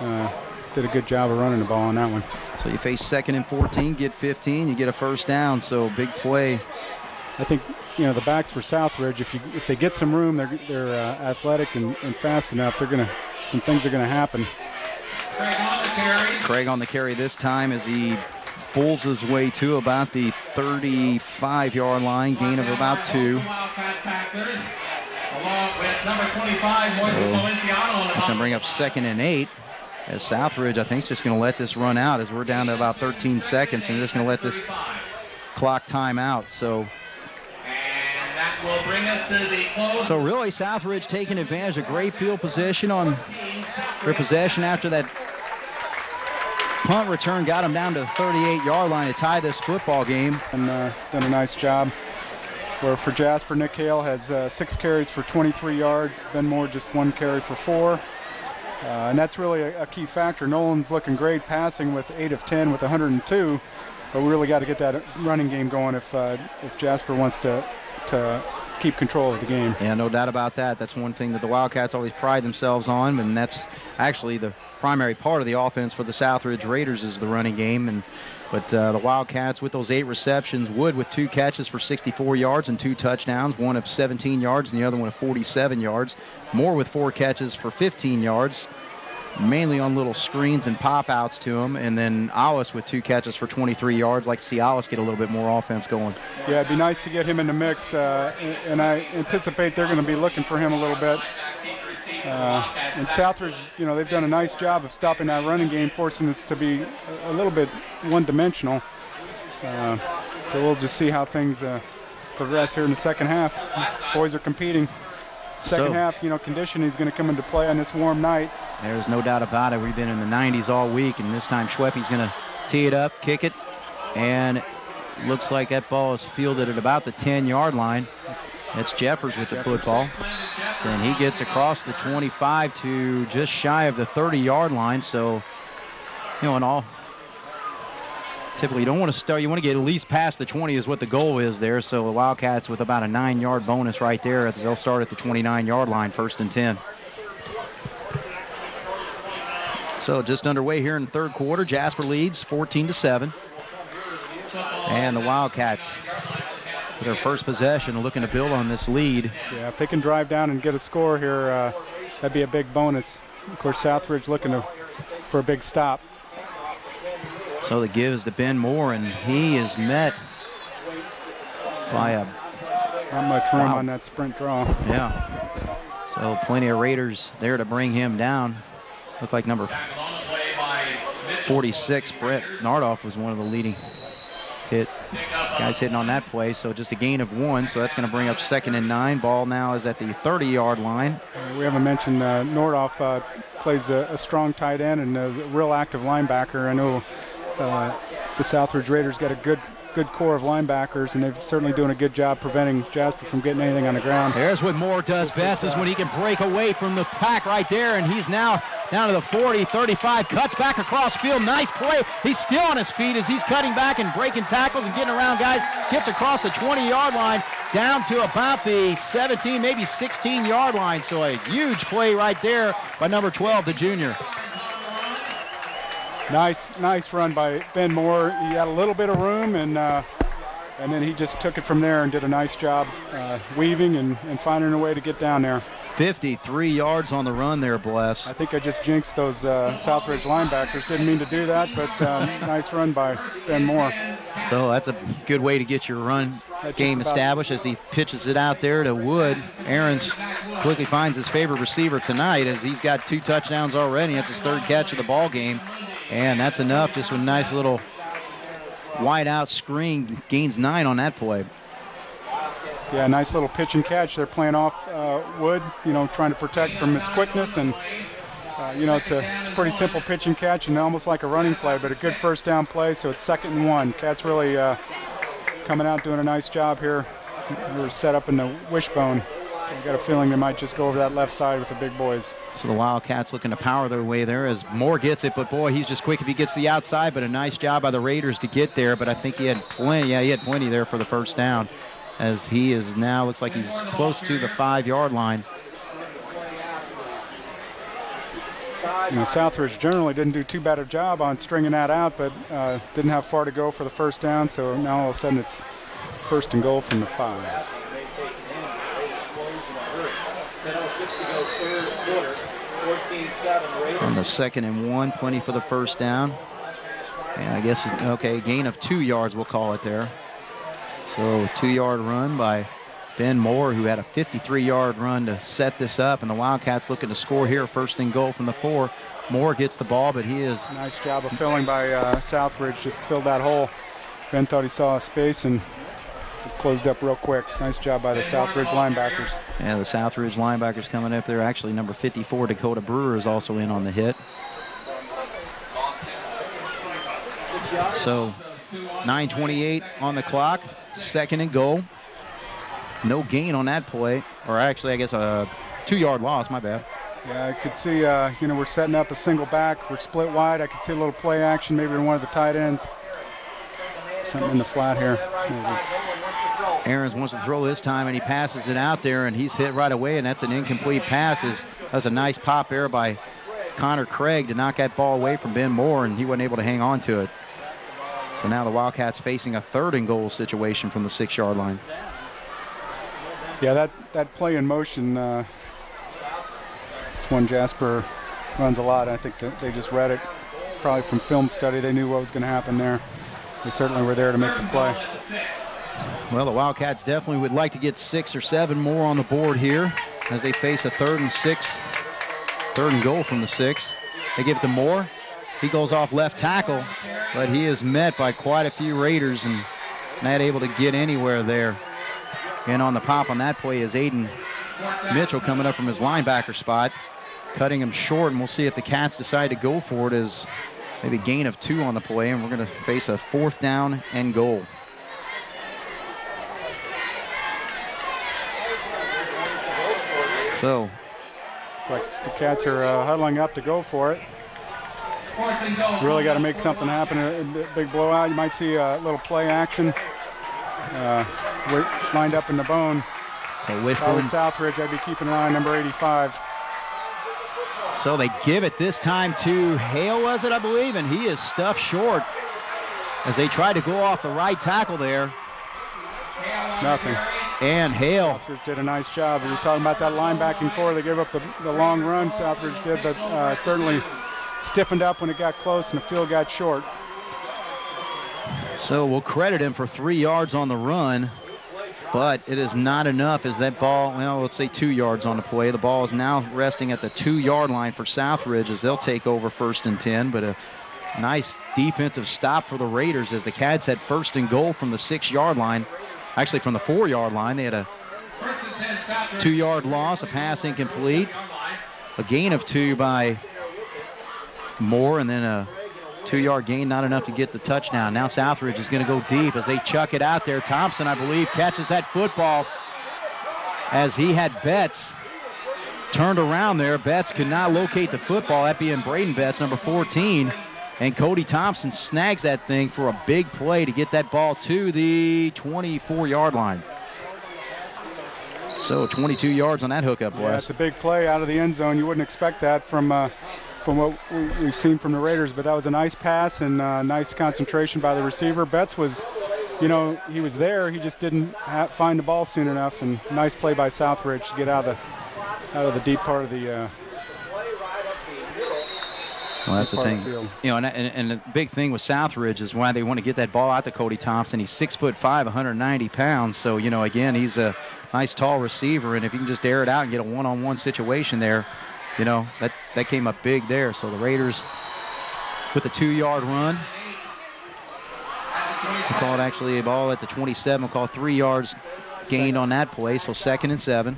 and did a good job of running the ball on that one. So you face 2nd and 14, get 15, you get a first down, so big play. I think, the backs for Southridge, if they get some room, they're athletic and fast enough, some things are going to happen. Craig on the carry this time as he bulls his way to about the 35-yard line, gain of about 2. That's going to bring up 2nd and 8. As Southridge, I think, is just going to let this run out as we're down to about 13 seconds, and they're just going to let this clock time out. So really, Southridge taking advantage of great field position on their possession after that punt return got them down to the 38-yard line to tie this football game. And done a nice job. Where for Jasper, Nick Hale has 6 carries for 23 yards. Ben Moore just 1 carry for 4. And that's really a key factor. Nolan's looking great passing with 8 of 10 with 102. But we really got to get that running game going if Jasper wants to keep control of the game. Yeah, no doubt about that. That's one thing that the Wildcats always pride themselves on, and that's actually the primary part of the offense for the Southridge Raiders is the running game. But the Wildcats with those 8 receptions, Wood with 2 catches for 64 yards and 2 touchdowns, one of 17 yards and the other one of 47 yards. Moore with 4 catches for 15 yards, mainly on little screens and pop-outs to him. And then Alice with 2 catches for 23 yards. Like to see Alice get a little bit more offense going. Yeah, it'd be nice to get him in the mix, and I anticipate they're going to be looking for him a little bit. And Southridge, they've done a nice job of stopping that running game, forcing us to be a little bit one-dimensional. So we'll just see how things progress here in the second half. Boys are competing. Second half, conditioning is going to come into play on this warm night. There's no doubt about it. We've been in the 90s all week, and this time Schweppy's going to tee it up, kick it, and looks like that ball is fielded at about the 10-yard line. That's Jeffers with the football. And he gets across the 25 to just shy of the 30-yard line. So, in all, typically you don't want to start. You want to get at least past the 20 is what the goal is there. So the Wildcats with about a 9-yard bonus right there. They'll start at the 29-yard line, 1st and 10. So just underway here in the third quarter. Jasper leads 14-7. And the Wildcats, with their first possession, looking to build on this lead. Yeah, if they can drive down and get a score here, that'd be a big bonus. Of course, Southridge looking for a big stop. So the give is to Ben Moore, and he is met by not much room on that sprint draw. Yeah. So plenty of Raiders there to bring him down. Looked like number 46, Brett Nardoff, was one of the leading guys hitting on that play. So just a gain of 1. So that's going to bring up 2nd and 9. Ball now is at the 30-yard line. We haven't mentioned Nordoff plays a strong tight end and is a real active linebacker. I know the Southridge Raiders got a good core of linebackers, and they're certainly doing a good job preventing Jasper from getting anything on the ground. There's what Moore does best, is when he can break away from the pack right there, and he's now down to the 40, 35, cuts back across field. Nice play. He's still on his feet as he's cutting back and breaking tackles and getting around guys. Gets across the 20-yard line down to about the 17, maybe 16-yard line. So a huge play right there by number 12, the junior. Nice run by Ben Moore. He had a little bit of room, and then he just took it from there and did a nice job weaving and finding a way to get down there. 53 yards on the run there, Bless. I think I just jinxed those Southridge linebackers. Didn't mean to do that, but nice run by Ben Moore. So that's a good way to get your run game established as he pitches it out there to Wood. Aarons quickly finds his favorite receiver tonight as he's got 2 touchdowns already. It's his 3rd catch of the ball game, and that's enough. Just with a nice little wide out screen, gains 9 on that play. Yeah, nice little pitch and catch. They're playing off Wood, trying to protect from his quickness. And, it's a pretty simple pitch and catch and almost like a running play, but a good first down play. So it's 2nd and 1. Cats really coming out doing a nice job here. We're set up in the wishbone. I've got a feeling they might just go over that left side with the big boys. So the Wildcats looking to power their way there as Moore gets it, but boy, he's just quick if he gets the outside, but a nice job by the Raiders to get there. But I think he had plenty. Yeah, he had plenty there for the first down, as he is now, looks like he's close to the 5-yard line. Southridge generally didn't do too bad a job on stringing that out, but didn't have far to go for the first down, so now all of a sudden it's 1st and goal from the 5. 10:06 to go, 3rd quarter, 14-7 Raiders. On the 2nd and 1, plenty for the first down. And I guess, okay, gain of 2 yards, we'll call it there. So 2-yard run by Ben Moore, who had a 53-yard run to set this up, and the Wildcats looking to score here, 1st and goal from the 4. Moore gets the ball, but he is... Nice job of filling by Southridge, just filled that hole. Ben thought he saw a space and closed up real quick. Nice job by the Southridge linebackers. Yeah, the Southridge linebackers coming up there. Actually, number 54, Dakota Brewer, is also in on the hit. So 9:28 on the clock, 2nd and goal. No gain on that play, or actually, I guess a 2-yard loss, my bad. Yeah, I could see, we're setting up a single back. We're split wide. I could see a little play action, maybe in one of the tight ends. Something in the flat here. Maybe. Aarons wants to throw this time, and he passes it out there, and he's hit right away, and that's an incomplete pass. That's a nice pop there by Connor Craig to knock that ball away from Ben Moore, and he wasn't able to hang on to it. So now the Wildcats facing a 3rd and goal situation from the 6-yard line. Yeah, that play in motion, it's one Jasper runs a lot. I think that they just read it probably from film study. They knew what was going to happen there. They certainly were there to make the play. Well, the Wildcats definitely would like to get 6 or 7 more on the board here as they face a 3rd and 6, 3rd and goal from the 6. They give it to Moore. He goes off left tackle, but he is met by quite a few Raiders and not able to get anywhere there. And on the pop on that play is Aiden Mitchell coming up from his linebacker spot, cutting him short, and we'll see if the Cats decide to go for it as maybe gain of 2 on the play, and we're going to face a 4th down and goal. So it's like the Cats are huddling up to go for it. Really got to make something happen. A big blowout. You might see a little play action. Lined up in the bone. So if I was Southridge, I'd be keeping an eye on number 85. So they give it this time to Hale, was it, I believe, and he is stuffed short as they try to go off the right tackle there. Nothing. And Hale. Southridge did a nice job. We were talking about that linebacking core. They gave up the long run, Southridge did, but certainly stiffened up when it got close and the field got short. So we'll credit him for 3 yards on the run, but it is not enough as that ball, well, let's say 2 yards on the play. The ball is now resting at the 2-yard line for Southridge as they'll take over 1st and 10, but a nice defensive stop for the Raiders as the Cats had 1st and goal from the 6-yard line. Actually, from the 4-yard line, they had a 2-yard loss, a pass incomplete, a gain of 2 by Moore, and then a 2-yard gain, not enough to get the touchdown. Now Southridge is going to go deep as they chuck it out there. Thompson, I believe, catches that football as he had Betts turned around there. Betts could not locate the football, that being Braden Betts, number 14. And Cody Thompson snags that thing for a big play to get that ball to the 24-yard line. So 22 yards on that hookup, Wes. Yeah, it's a big play out of the end zone. You wouldn't expect that from what we've seen from the Raiders, but that was a nice pass and nice concentration by the receiver. Betts was, he was there. He just didn't find the ball soon enough, and nice play by Southridge to get out of out of the deep part of the well, that's the part of thing. the field. You know, and the big thing with Southridge is why they want to get that ball out to Cody Thompson. He's 6'5", 190 pounds. So, you know, again, he's a nice tall receiver, and if you can just air it out and get a one-on-one situation there, you know, that came up big there. So the Raiders with a 2-yard run. Called actually a ball at the 27. Called 3 yards gained on that play. So 2nd and 7.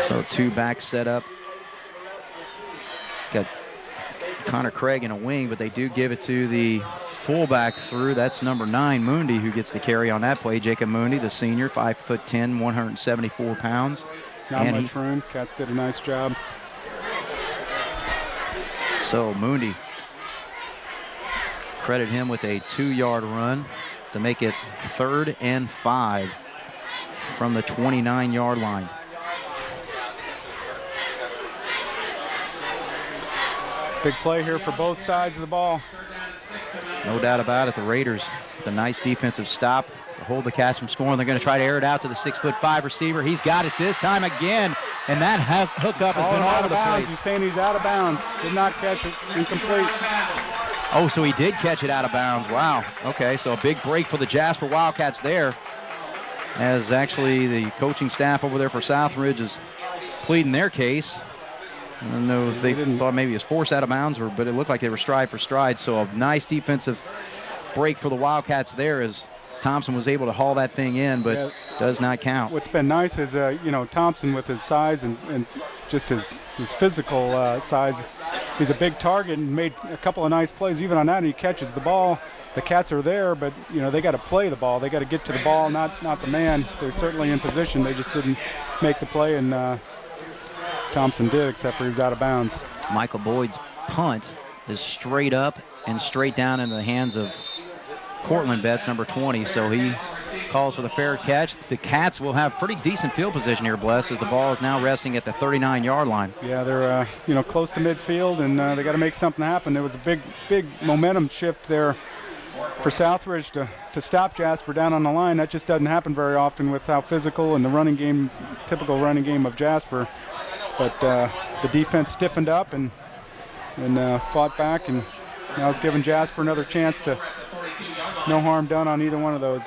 So 2 backs set up. Got Connor Craig in a wing, but they do give it to the fullback through. That's number 9, Mundy, who gets the carry on that play. Jacob Mundy, the senior, 5'10", 174 pounds. Not much room. Cats did a nice job. So Mundy, credit him with a 2-yard run to make it 3rd and 5 from the 29-yard line. Big play here for both sides of the ball. No doubt about it. The Raiders with a nice defensive stop to hold the Cats from scoring. They're going to try to air it out to the 6'5" receiver. He's got it this time again, and that hookup has been all over the place. He's saying he's out of bounds. Did not catch it. Incomplete. Oh, so he did catch it out of bounds. Wow. Okay, so a big break for the Jasper Wildcats there, as actually the coaching staff over there for Southridge is pleading their case. I don't know if they thought maybe it was forced out of bounds, but it looked like they were stride for stride. So a nice defensive break for the Wildcats there as Thompson was able to haul that thing in, but does not count. What's been nice is, you know, Thompson with his size and just his physical size, he's a big target and made a couple of nice plays. Even on that, he catches the ball. The Cats are there, but, you know, they got to play the ball. They got to get to the ball, not the man. They're certainly in position. They just didn't make the play, and Thompson did, except for he was out of bounds. Michael Boyd's punt is straight up and straight down into the hands of Cortland Betts, number 20, so he calls for the fair catch. The Cats will have pretty decent field position here, Bless, as the ball is now resting at the 39-yard line. Yeah, they're you know, close to midfield, and they got to make something happen. There was a big momentum shift there for Southridge to stop Jasper down on the line. That just doesn't happen very often with how physical and the running game, typical running game of Jasper. But the defense stiffened up and fought back, and now it's giving Jasper another chance to no harm done on either one of those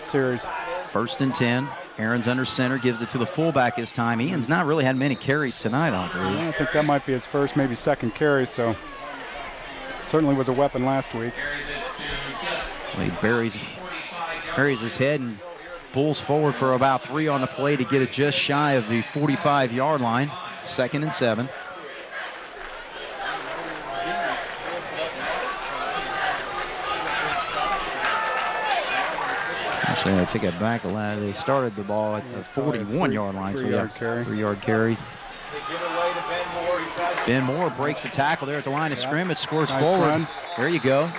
series. 1st and 10. Aaron's under center, gives it to the fullback this time. Ian's not really had many carries tonight, I don't believe. I think that might be his first, maybe second carry, so certainly was a weapon last week. Well, he buries his head and pulls forward for about 3 on the play to get it just shy of the 45-yard line. 2nd and 7. Actually, I take it back a lot. They started the ball at the 41-yard line. So, yeah, 3-yard carry. Ben Moore breaks the tackle there at the line of scrimmage, scores nice forward. Run. There you go.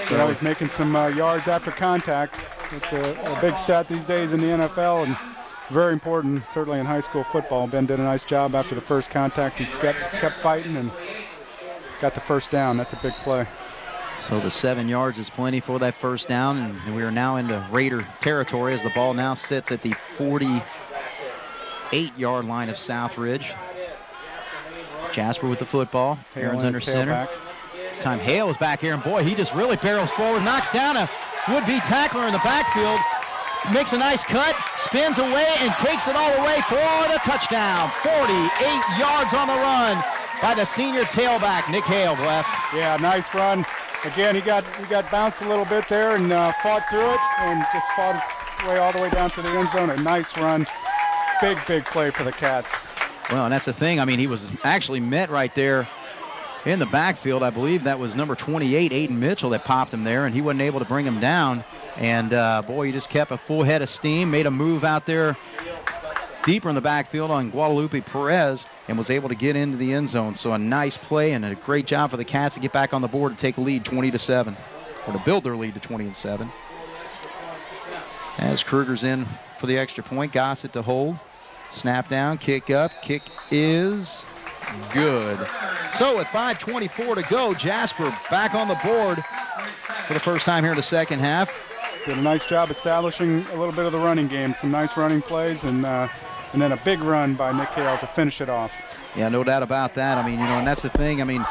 So he's making some yards after contact. It's a big stat these days in the NFL, and very important, certainly in high school football. Ben did a nice job after the first contact. He kept fighting and got the first down. That's a big play. So the 7 yards is plenty for that first down, and we are now into Raider territory as the ball now sits at the 48-yard line of Southridge. Jasper with the football. Aaron's under center. This time Hale is back here, and boy, he just really barrels forward, knocks down a would-be tackler in the backfield, makes a nice cut, spins away, and takes it all the way for the touchdown. 48 yards on the run by the senior tailback, Nick Hale, Bless. Yeah, nice run. Again, he got bounced a little bit there and fought through it and just fought his way all the way down to the end zone. A nice run. Big play for the Cats. Well, and that's the thing. I mean, he was actually met right there in the backfield. I believe that was number 28, Aiden Mitchell, that popped him there, and he wasn't able to bring him down. And, boy, he just kept a full head of steam, made a move out there deeper in the backfield on Guadalupe Perez, and was able to get into the end zone. So a nice play and a great job for the Cats to get back on the board to take a lead 20-7, or to build their lead to 20-7. As Kruger's in for the extra point, Gossett to hold. Snap down, kick up, kick is good. So with 5:24 to go, Jasper back on the board for the first time here in the second half. did a nice job establishing a little bit of the running game. Some nice running plays, and then a big run by Nick Hale to finish it off. Yeah, no doubt about that. I mean, and that's the thing. I mean,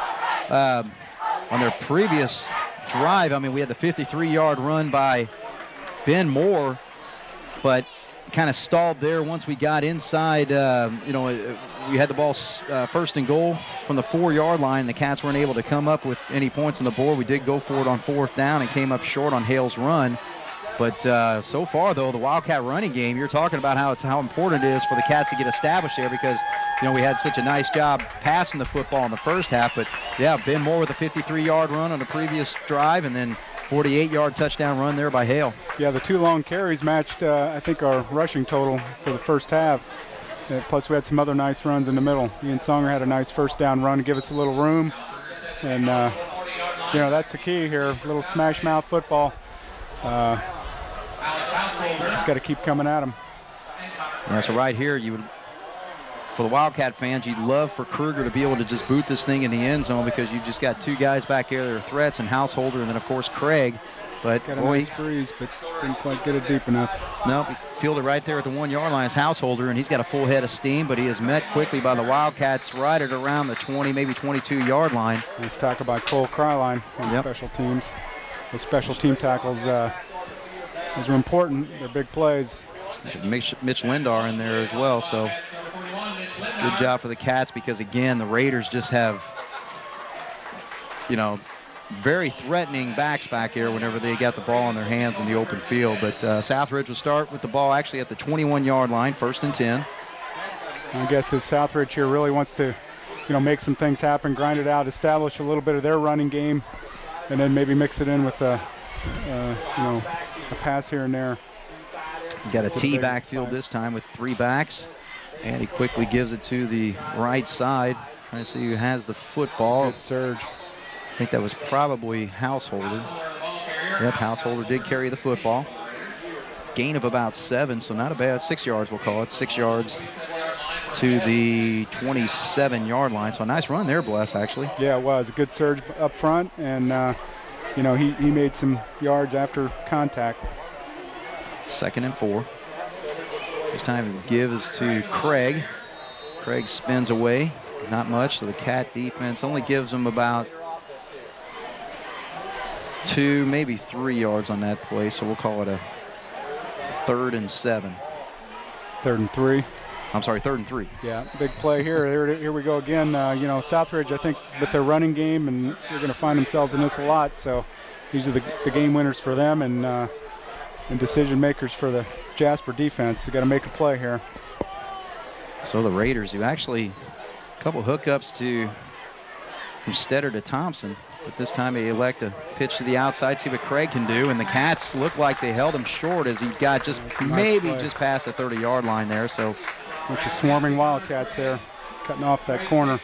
on their previous drive, I mean, we had the 53-yard run by Ben Moore, but kind of stalled there once we got inside. We had the ball first and goal from the 4-yard line. The Cats weren't able to come up with any points on the board. We did go for it on 4th down and came up short on Hale's run. But so far, though, the Wildcat running game, you're talking about how important it is for the Cats to get established there because, we had such a nice job passing the football in the first half. But, yeah, Ben Moore with a 53-yard run on the previous drive and then 48-yard touchdown run there by Hale. Yeah, the 2 long carries matched, I think, our rushing total for the first half. Plus, we had some other nice runs in the middle. Ian Songer had a nice first down run to give us a little room. And, that's the key here, a little smash mouth football. Just got to keep coming at them. Yeah, so right here, for the Wildcat fans, you'd love for Kruger to be able to just boot this thing in the end zone because you've just got 2 guys back here that are threats, and Householder, and then, of course, Craig. But, got a nice breeze, but didn't quite get it deep enough. Nope, he fielded right there at the 1-yard line. It's Householder, and he's got a full head of steam, but he is met quickly by the Wildcats right at around the 20, maybe 22-yard line. Let's talk about Cole Kryline on special teams. Those special team tackles, those are important. They're big plays. Mitch Lindar in there as well, so good job for the Cats because, again, the Raiders just have, very threatening backs back here whenever they got the ball in their hands in the open field. But Southridge will start with the ball actually at the 21-yard line, 1st and 10. I guess as Southridge here really wants to, make some things happen, grind it out, establish a little bit of their running game, and then maybe mix it in with a pass here and there. You got a T backfield this time with 3 backs, and he quickly gives it to the right side. Trying to see who has the football. Good surge. I think that was probably Householder. Yep, Householder did carry the football. Gain of about 7, so not a bad 6 yards, we'll call it. 6 yards to the 27-yard line. So a nice run there, Bless, actually. Yeah, it was. A good surge up front, and, he made some yards after contact. 2nd and 4. This time the give is to Craig. Craig spins away. Not much, so the Cat defense only gives him about 2, maybe 3 yards on that play, so we'll call it a 3rd and 7. 3rd and 3. I'm sorry, 3rd and 3. Yeah, big play here. Here we go again. Southridge, I think, with their running game, and they're going to find themselves in this a lot. So these are the game winners for them and decision makers for the Jasper defense. They got to make a play here. So the Raiders, who actually a couple hookups from Stetter to Thompson, but this time they elect to pitch to the outside, see what Craig can do, and the Cats look like they held him short as he got just just past the 30-yard line there. So bunch of swarming Wildcats there, cutting off that corner.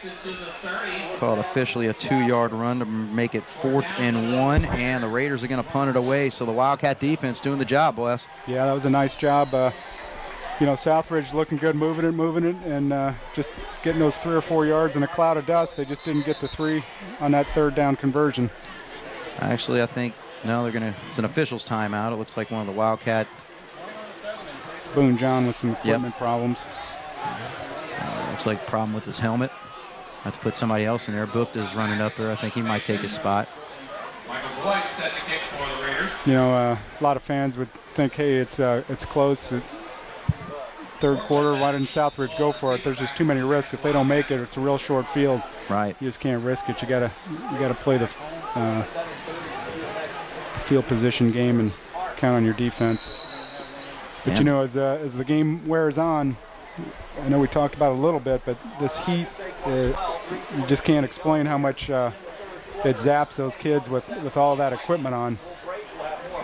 Called officially a 2-yard run to make it 4th and 1, and the Raiders are going to punt it away. So the Wildcat defense doing the job, Wes. Yeah, that was a nice job. Southridge looking good, moving it, and just getting those 3 or 4 yards in a cloud of dust. They just didn't get the 3 on that 3rd down conversion. Actually, I think no, it's an official's timeout. It looks like one of the Wildcat. It's Boone John with some equipment problems. Looks like a problem with his helmet. Have to put somebody else in there. Booked is running up there. I think he might take his spot. Michael set the kick for the Raiders. A lot of fans would think, hey, it's close. It's 3rd quarter. Why didn't Southridge go for it? There's just too many risks. If they don't make it, it's a real short field. Right. You just can't risk it. You gotta play the field position game and count on your defense. But as the game wears on, I know we talked about it a little bit, but this heat, you just can't explain how much it zaps those kids with all that equipment on.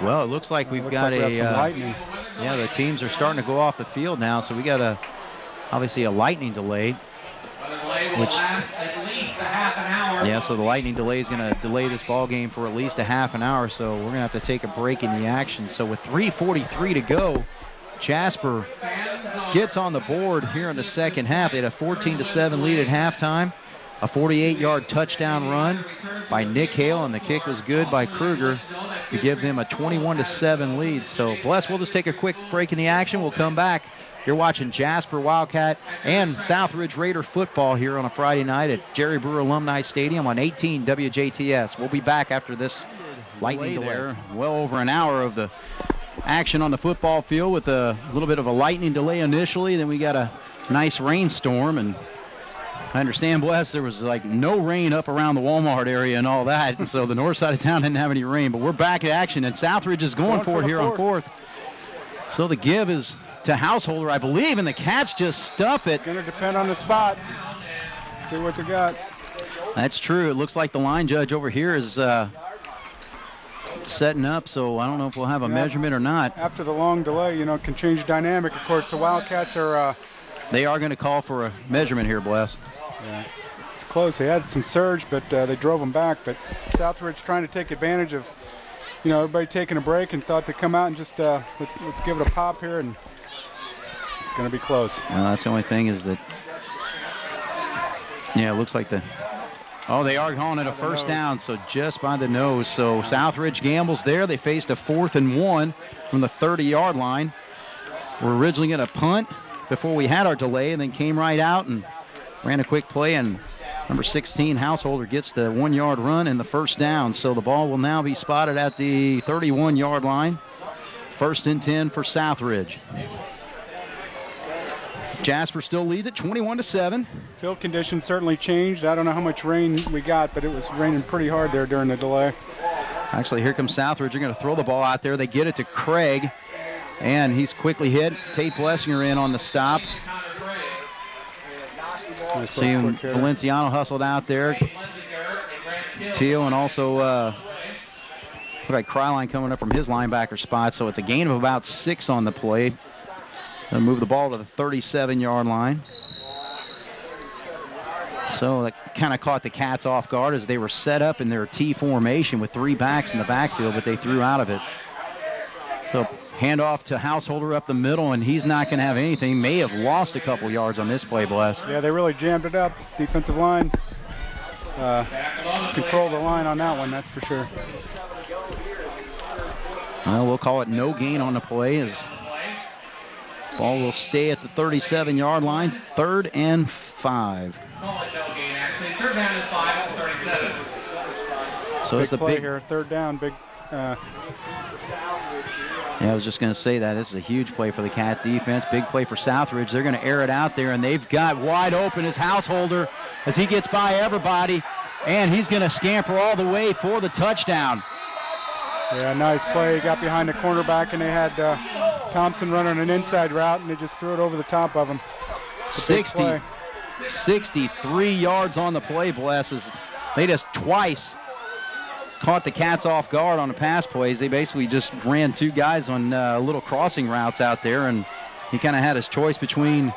Well, it looks like we've got some lightning. Yeah, the teams are starting to go off the field now, so we got obviously a lightning delay. Which last at least a half an hour. Yeah, so the lightning delay is going to delay this ball game for at least a half an hour, so we're going to have to take a break in the action. So with 3:43 to go, Jasper gets on the board here in the second half. They had a 14-7 lead at halftime. A 48-yard touchdown run by Nick Hale, and the kick was good by Kruger. to give them a 21-7 lead. So, Bless, we'll just take a quick break in the action. We'll come back. You're watching Jasper Wildcat and Southridge Raider football here on a Friday night at Jerry Brewer Alumni Stadium on 18 WJTS. We'll be back after this lightning delay. There, well over an hour of the action on the football field with a little bit of a lightning delay initially. Then we got a nice rainstorm, and I understand, Bless, there was like no rain up around the Walmart area and all that, and so the north side of town didn't have any rain. But we're back at action, and Southridge is going for it here on fourth. So the give is to Householder, I believe, and the Cats just stuff it. Going to depend on the spot. See what they got. That's true. It looks like the line judge over here is setting up, so I don't know if we'll have a measurement or not. After the long delay, it can change dynamic. Of course, the Wildcats are... they are going to call for a measurement here, Bless. Yeah, it's close. They had some surge, but they drove them back. But Southridge trying to take advantage of, everybody taking a break and thought they'd come out and just let's give it a pop here, and it's going to be close. That's the only thing is that, it looks like they are calling it a first down, so just by the nose. So Southridge gambles there. They faced a 4th and 1 from the 30-yard line. We're originally going to punt before we had our delay, and then came right out and ran a quick play, and number 16, Householder, gets the 1-yard run and the first down. So the ball will now be spotted at the 31-yard line. 1st and 10 for Southridge. Jasper still leads it 21-7. Field conditions certainly changed. I don't know how much rain we got, but it was raining pretty hard there during the delay. Actually, here comes Southridge. They're going to throw the ball out there. They get it to Craig, and he's quickly hit. Tate Blessinger in on the stop. Seeing Valenciano hustled out there. Teal, and also look like Kryline coming up from his linebacker spot. So it's a gain of about 6 on the play. They'll move the ball to the 37-yard line. So that kind of caught the Cats off guard as they were set up in their T formation with 3 backs in the backfield, but they threw out of it. So handoff to Householder up the middle, and he's not going to have anything. May have lost a couple yards on this play, Bless. Yeah, they really jammed it up. Defensive line controlled the line on that one, that's for sure. Well, we'll call it no gain on the play as ball will stay at the 37-yard line. 3rd and 5. Call it no gain, actually. 3rd down and 5 at the 37. So it's a play big here. 3rd down, big. Yeah, I was just going to say that. This is a huge play for the Cat defense. Big play for Southridge. They're going to air it out there, and they've got wide open his Householder as he gets by everybody, and he's going to scamper all the way for the touchdown. Yeah, nice play. He got behind the cornerback, and they had Thompson running an inside route, and they just threw it over the top of him. 63 yards on the play, Blesses. They just twice caught the Cats off guard on the pass plays. They basically just ran 2 guys on little crossing routes out there, and he kind of had his choice between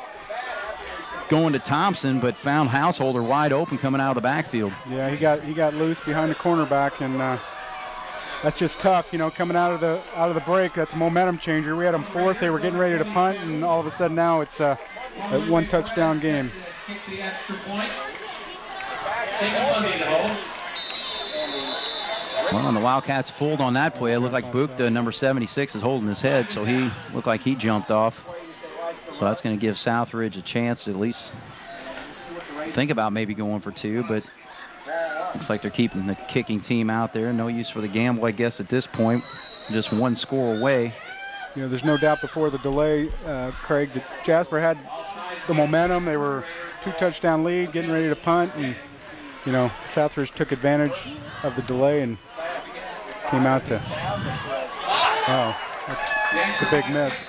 going to Thompson, but found Householder wide open coming out of the backfield. Yeah, he got loose behind the cornerback, and that's just tough, coming out of the break. That's a momentum changer. We had them 4th. They were getting ready to punt, and all of a sudden now it's a 1-touchdown game. Kick the extra point. Take the money to hold. Well, and the Wildcats fooled on that play. It looked like Bukta, number 76, is holding his head, so he looked like he jumped off. So that's going to give Southridge a chance to at least think about maybe going for 2, but looks like they're keeping the kicking team out there. No use for the gamble, I guess, at this point. Just 1 score away. There's no doubt before the delay, Craig, that Jasper had the momentum. They were 2-touchdown lead, getting ready to punt, and Southridge took advantage of the delay and came out to. Oh, that's a big miss.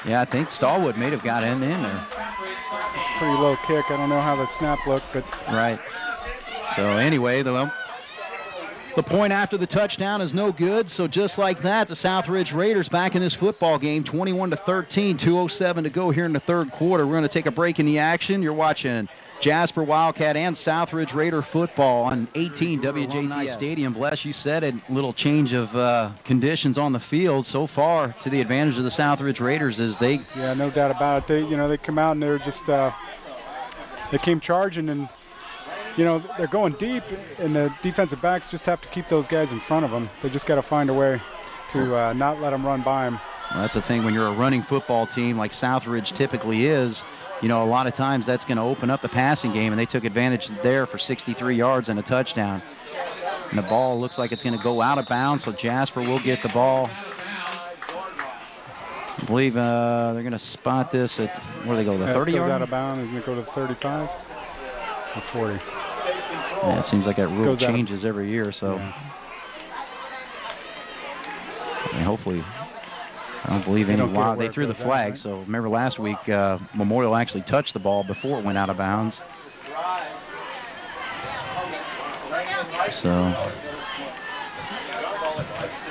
Yeah, I think Stallwood may have got in there. It's a pretty low kick. I don't know how the snap looked, but right. So anyway, the point after the touchdown is no good. So just like that, the Southridge Raiders back in this football game, 21-13, 2:07 to go here in the 3rd quarter. We're going to take a break in the action. You're watching Jasper Wildcat and Southridge Raider football on 18 WJTS Stadium. Bless, you said it, little change of conditions on the field so far to the advantage of the Southridge Raiders as they. Yeah, no doubt about it. They come out and they're just they came charging, and they're going deep, and the defensive backs just have to keep those guys in front of them. They just got to find a way to not let them run by them. Well, that's the thing when you're a running football team like Southridge typically is. A lot of times that's going to open up the passing game, and they took advantage there for 63 yards and a touchdown. And the ball looks like it's going to go out of bounds, so Jasper will get the ball. I believe they're going to spot this at, where do they go, the 30 yard? It goes out of bounds. Isn't it go to the 35 or 40? Yeah, it seems like that rule changes every year, so. Yeah. And hopefully, I don't believe any. Wow, they threw the flag. Right? So remember last week, Memorial actually touched the ball before it went out of bounds. So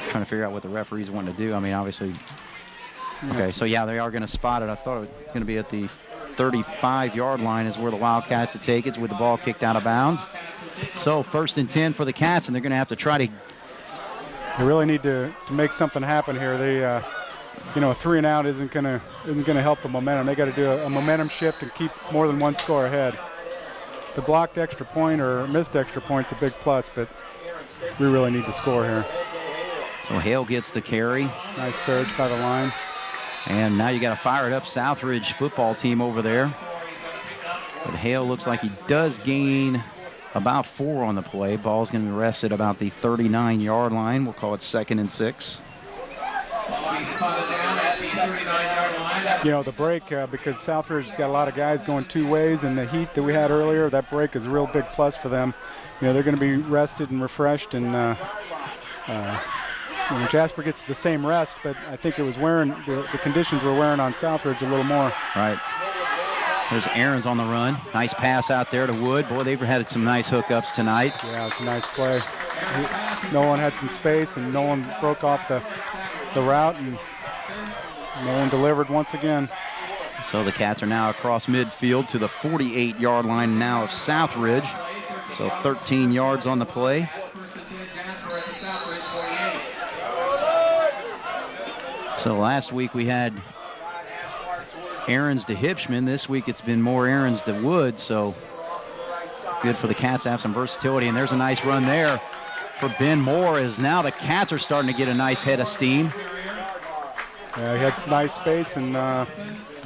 trying to figure out what the referees want to do. I mean, obviously. Okay, so yeah, they are going to spot it. I thought it was going to be at the 35-yard line is where the Wildcats would take it with the ball kicked out of bounds. So 1st and 10 for the Cats, and they're going to have to try to. They really need to make something happen here. They, a 3-and-out isn't gonna help the momentum. They got to do a momentum shift and keep more than one score ahead. The blocked extra point or missed extra point's a big plus, but we really need to score here. So Hale gets the carry. Nice surge by the line. And now you got a fired up Southridge football team over there. But Hale looks like he does gain about 4 on the play. Ball's going to be rested about the 39-yard line. We'll call it 2nd and 6. The break, because Southridge has got a lot of guys going 2 ways, and the heat that we had earlier, that break is a real big plus for them. They're going to be rested and refreshed, and Jasper gets the same rest, but I think it was the conditions were wearing on Southridge a little more. Right. There's Aaron's on the run. Nice pass out there to Wood. Boy, they've had some nice hookups tonight. Yeah, it's a nice play. Nolan had some space, and Nolan broke off the route, and Nolan delivered once again. So the Cats are now across midfield to the 48-yard line now of Southridge. So 13 yards on the play. So last week we had Aarons to Hipschman. This week it's been more Aarons to Wood. So good for the Cats to have some versatility. And there's a nice run there for Ben Moore, as now the Cats are starting to get a nice head of steam. Yeah, he had nice space, and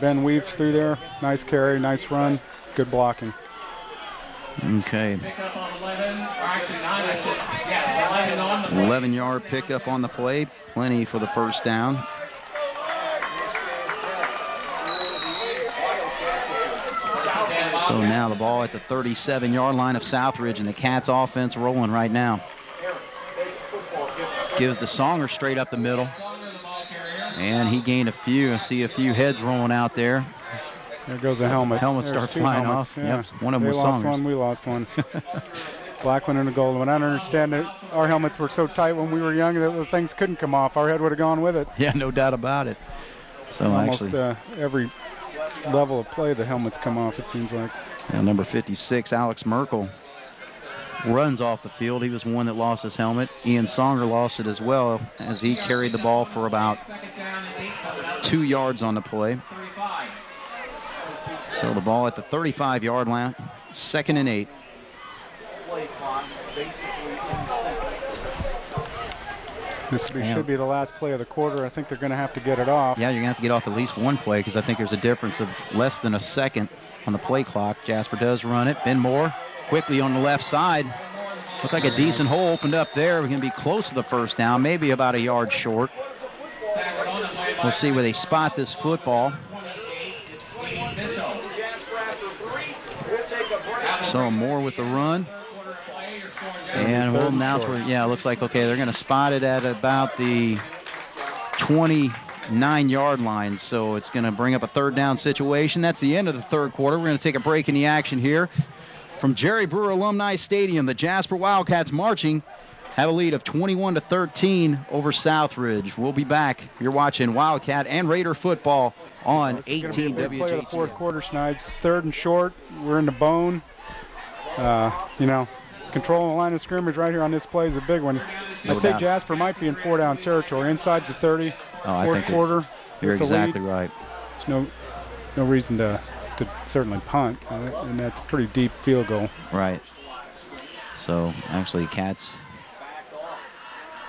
Ben weaved through there. Nice carry, nice run, good blocking. Okay. 11-yard pickup on the play. Plenty for the first down. So now the ball at the 37-yard line of Southridge, and the Cats offense rolling right now. Gives to Songer straight up the middle. And he gained a few. I see a few heads rolling out there. There goes the helmet. Helmets start flying off. Yeah. Yep. One of them was Songer's. Songer's. We lost one. Black one and a gold one. I don't understand that our helmets were so tight when we were young that the things couldn't come off. Our head would have gone with it. Yeah, no doubt about it. So almost every level of play, the helmets come off, it seems like. Yeah, number 56, Alex Merkel, runs off the field. He was one that lost his helmet. Ian Songer lost it as well, as he carried the ball for about 2 yards on the play. So the ball at the 35-yard line, 2nd and 8. This should be the last play of the quarter. I think they're going to have to get it off. Yeah, you're going to have to get off at least one play, because I think there's a difference of less than a second on the play clock. Jasper does run it. Ben Moore quickly on the left side. Looked like a decent hole opened up there. We're going to be close to the first down, maybe about a yard short. We'll see where they spot this football. So Moore with the run. And we'll announce where, yeah, it looks like, okay, they're going to spot it at about the 29-yard line. So it's going to bring up a 3rd down situation. That's the end of the 3rd quarter. We're going to take a break in the action here. From Jerry Brewer Alumni Stadium, the Jasper Wildcats marching have a lead of 21-13 over Southridge. We'll be back. You're watching Wildcat and Raider football on 18 WJT. Play of the 4th quarter, Schneid's 3rd and short. We're in the bone. Controlling the line of scrimmage right here on this play is a big one. I'd say Jasper might be in 4-down territory inside the 30. Fourth quarter. You're exactly right. There's no reason to certainly punt, and that's a pretty deep field goal. Right. So actually, Cats,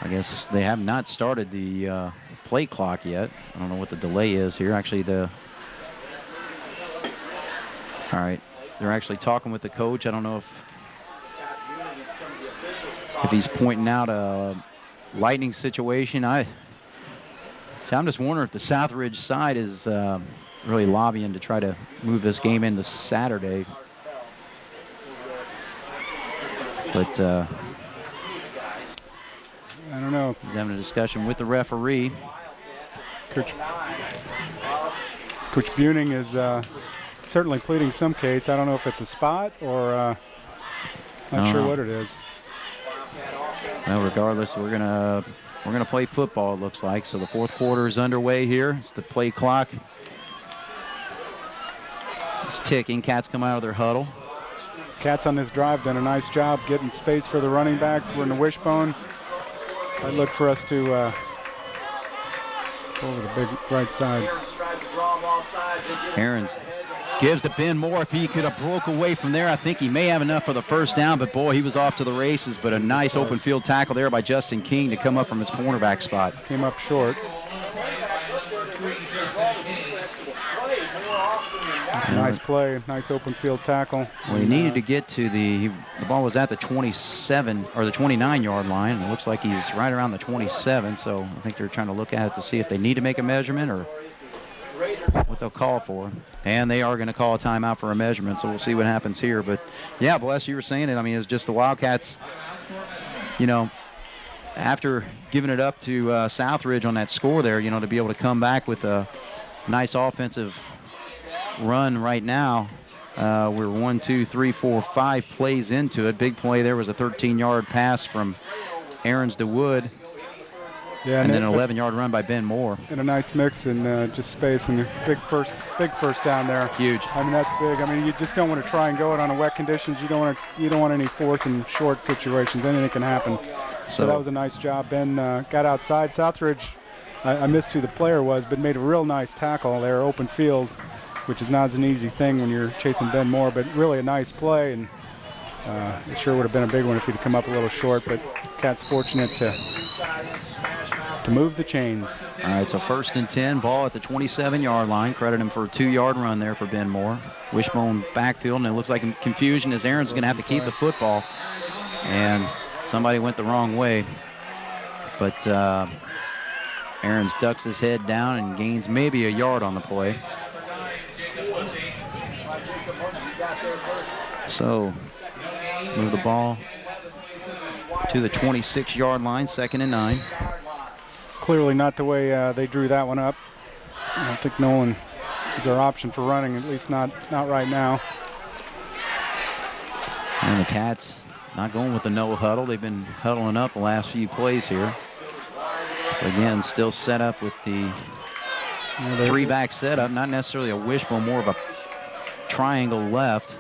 I guess they have not started the play clock yet. I don't know what the delay is here. Actually, all right, they're actually talking with the coach. I don't know if he's pointing out a lightning situation. I'm just wondering if the Southridge side is really lobbying to try to move this game into Saturday. But I don't know. He's having a discussion with the referee. Coach Buning is certainly pleading some case. I don't know if it's a spot or not sure what it is. Well, regardless, we're gonna play football, it looks like. So the fourth quarter is underway here. It's the play clock. It's ticking. Cats come out of their huddle. Cats on this drive done a nice job getting space for the running backs. We're in the wishbone. I'd look for us to go over the big right side. Aarons gives to Ben Moore. If he could have broke away from there, I think he may have enough for the first down, but boy, he was off to the races. But a nice open field tackle there by Justin King to come up from his cornerback spot. Came up short. That's a nice play, nice open field tackle. Well, he needed to get to the ball was at the 27 or the 29-yard line, and it looks like he's right around the 27. So I think they're trying to look at it to see if they need to make a measurement or what they'll call for. And they are going to call a timeout for a measurement, so we'll see what happens here. But yeah, Bless, you were saying it. I mean, it's just the Wildcats, you know, after giving it up to Southridge on that score there, you know, to be able to come back with a nice offensive run right now. We're 1, 2, 3, 4, 5 plays into it. Big play there was a 13-yard pass from Aarons to Wood. Yeah, and then an 11-yard run by Ben Moore. And a nice mix and just space and a big first down there. Huge. I mean, that's big. I mean, you just don't want to try and go it on a wet conditions. You don't want any fourth and short situations. Anything can happen. So that was a nice job. Ben got outside. Southridge, I missed who the player was, but made a real nice tackle there, open field, which is not an easy thing when you're chasing Ben Moore, but really a nice play. And it sure would have been a big one if he'd come up a little short, but Cat's fortunate to move the chains. All right, so 1st and 10, ball at the 27-yard line. Credit him for a 2-yard run there for Ben Moore. Wishbone backfield, and it looks like confusion as Aaron's going to have to keep the football. And somebody went the wrong way. But Aaron's ducks his head down and gains maybe a yard on the play. So move the ball to the 26-yard line, 2nd and 9. Clearly not the way they drew that one up. I don't think Nolan is our option for running, at least not right now. And the Cats not going with the no huddle. They've been huddling up the last few plays here. So again, still set up with the 3-back setup, not necessarily a wishbone, more of a triangle left.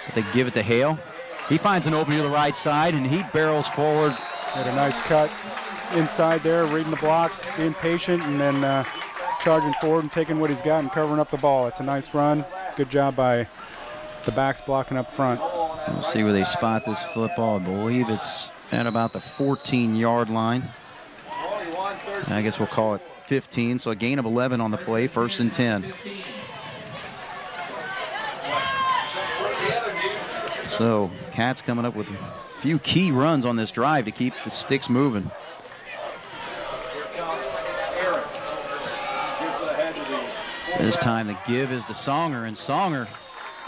But they give it to Hale. He finds an opening to the right side, and he barrels forward. Had a nice cut inside there, reading the blocks, being patient, and then charging forward and taking what he's got and covering up the ball. It's a nice run. Good job by the backs blocking up front. We'll see where they spot this football. I believe it's at about the 14-yard line. And I guess we'll call it 15, so a gain of 11 on the play, 1st and 10. So Cats coming up with a few key runs on this drive to keep the sticks moving. This time the give is to Songer, and Songer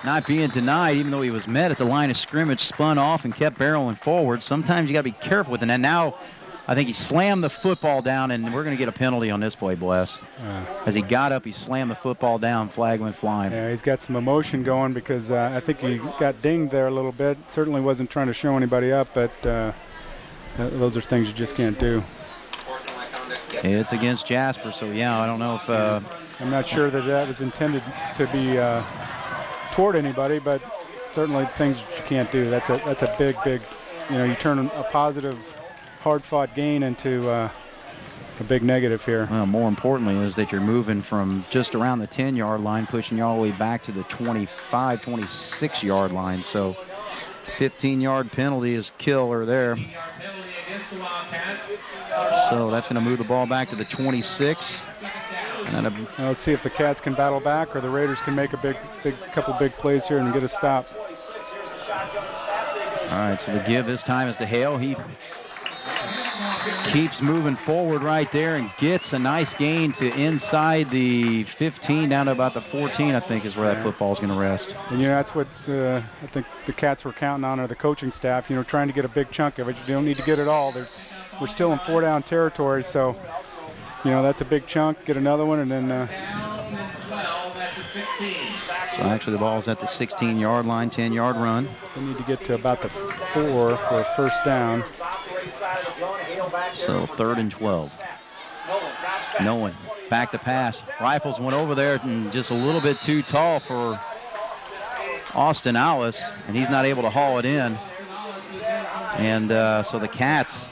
not being denied, even though he was met at the line of scrimmage, spun off and kept barreling forward. Sometimes you got to be careful with it. And now I think he slammed the football down, and we're going to get a penalty on this play, Bless. As he got up, he slammed the football down, flag went flying. Yeah, he's got some emotion going because I think he got dinged there a little bit. Certainly wasn't trying to show anybody up, but those are things you just can't do. It's against Jasper, so yeah, I don't know if... I'm not sure that was intended to be toward anybody, but certainly things you can't do. That's a big, you turn a positive, hard-fought gain into a big negative here. Well, more importantly is that you're moving from just around the 10-yard line, pushing you all the way back to the 25, 26-yard line. So 15-yard penalty is killer there. So that's going to move the ball back to the 26. And let's see if the Cats can battle back or the Raiders can make a couple big plays here and get a stop. All right, so the give this time is to Hale. He keeps moving forward right there and gets a nice gain to inside the 15 down to about the 14, I think, is where that football is going to rest. And, that's what I think the Cats were counting on, or the coaching staff, trying to get a big chunk of it. You don't need to get it all. We're still in 4-down territory, so, that's a big chunk. Get another one, and then so actually the ball's at the 16-yard line, 10-yard run. They need to get to about the 4 for a first down. So 3rd and 12. Nolan back to pass. Rifles went over there and just a little bit too tall for Austin Alice, and he's not able to haul it in. And so the Cats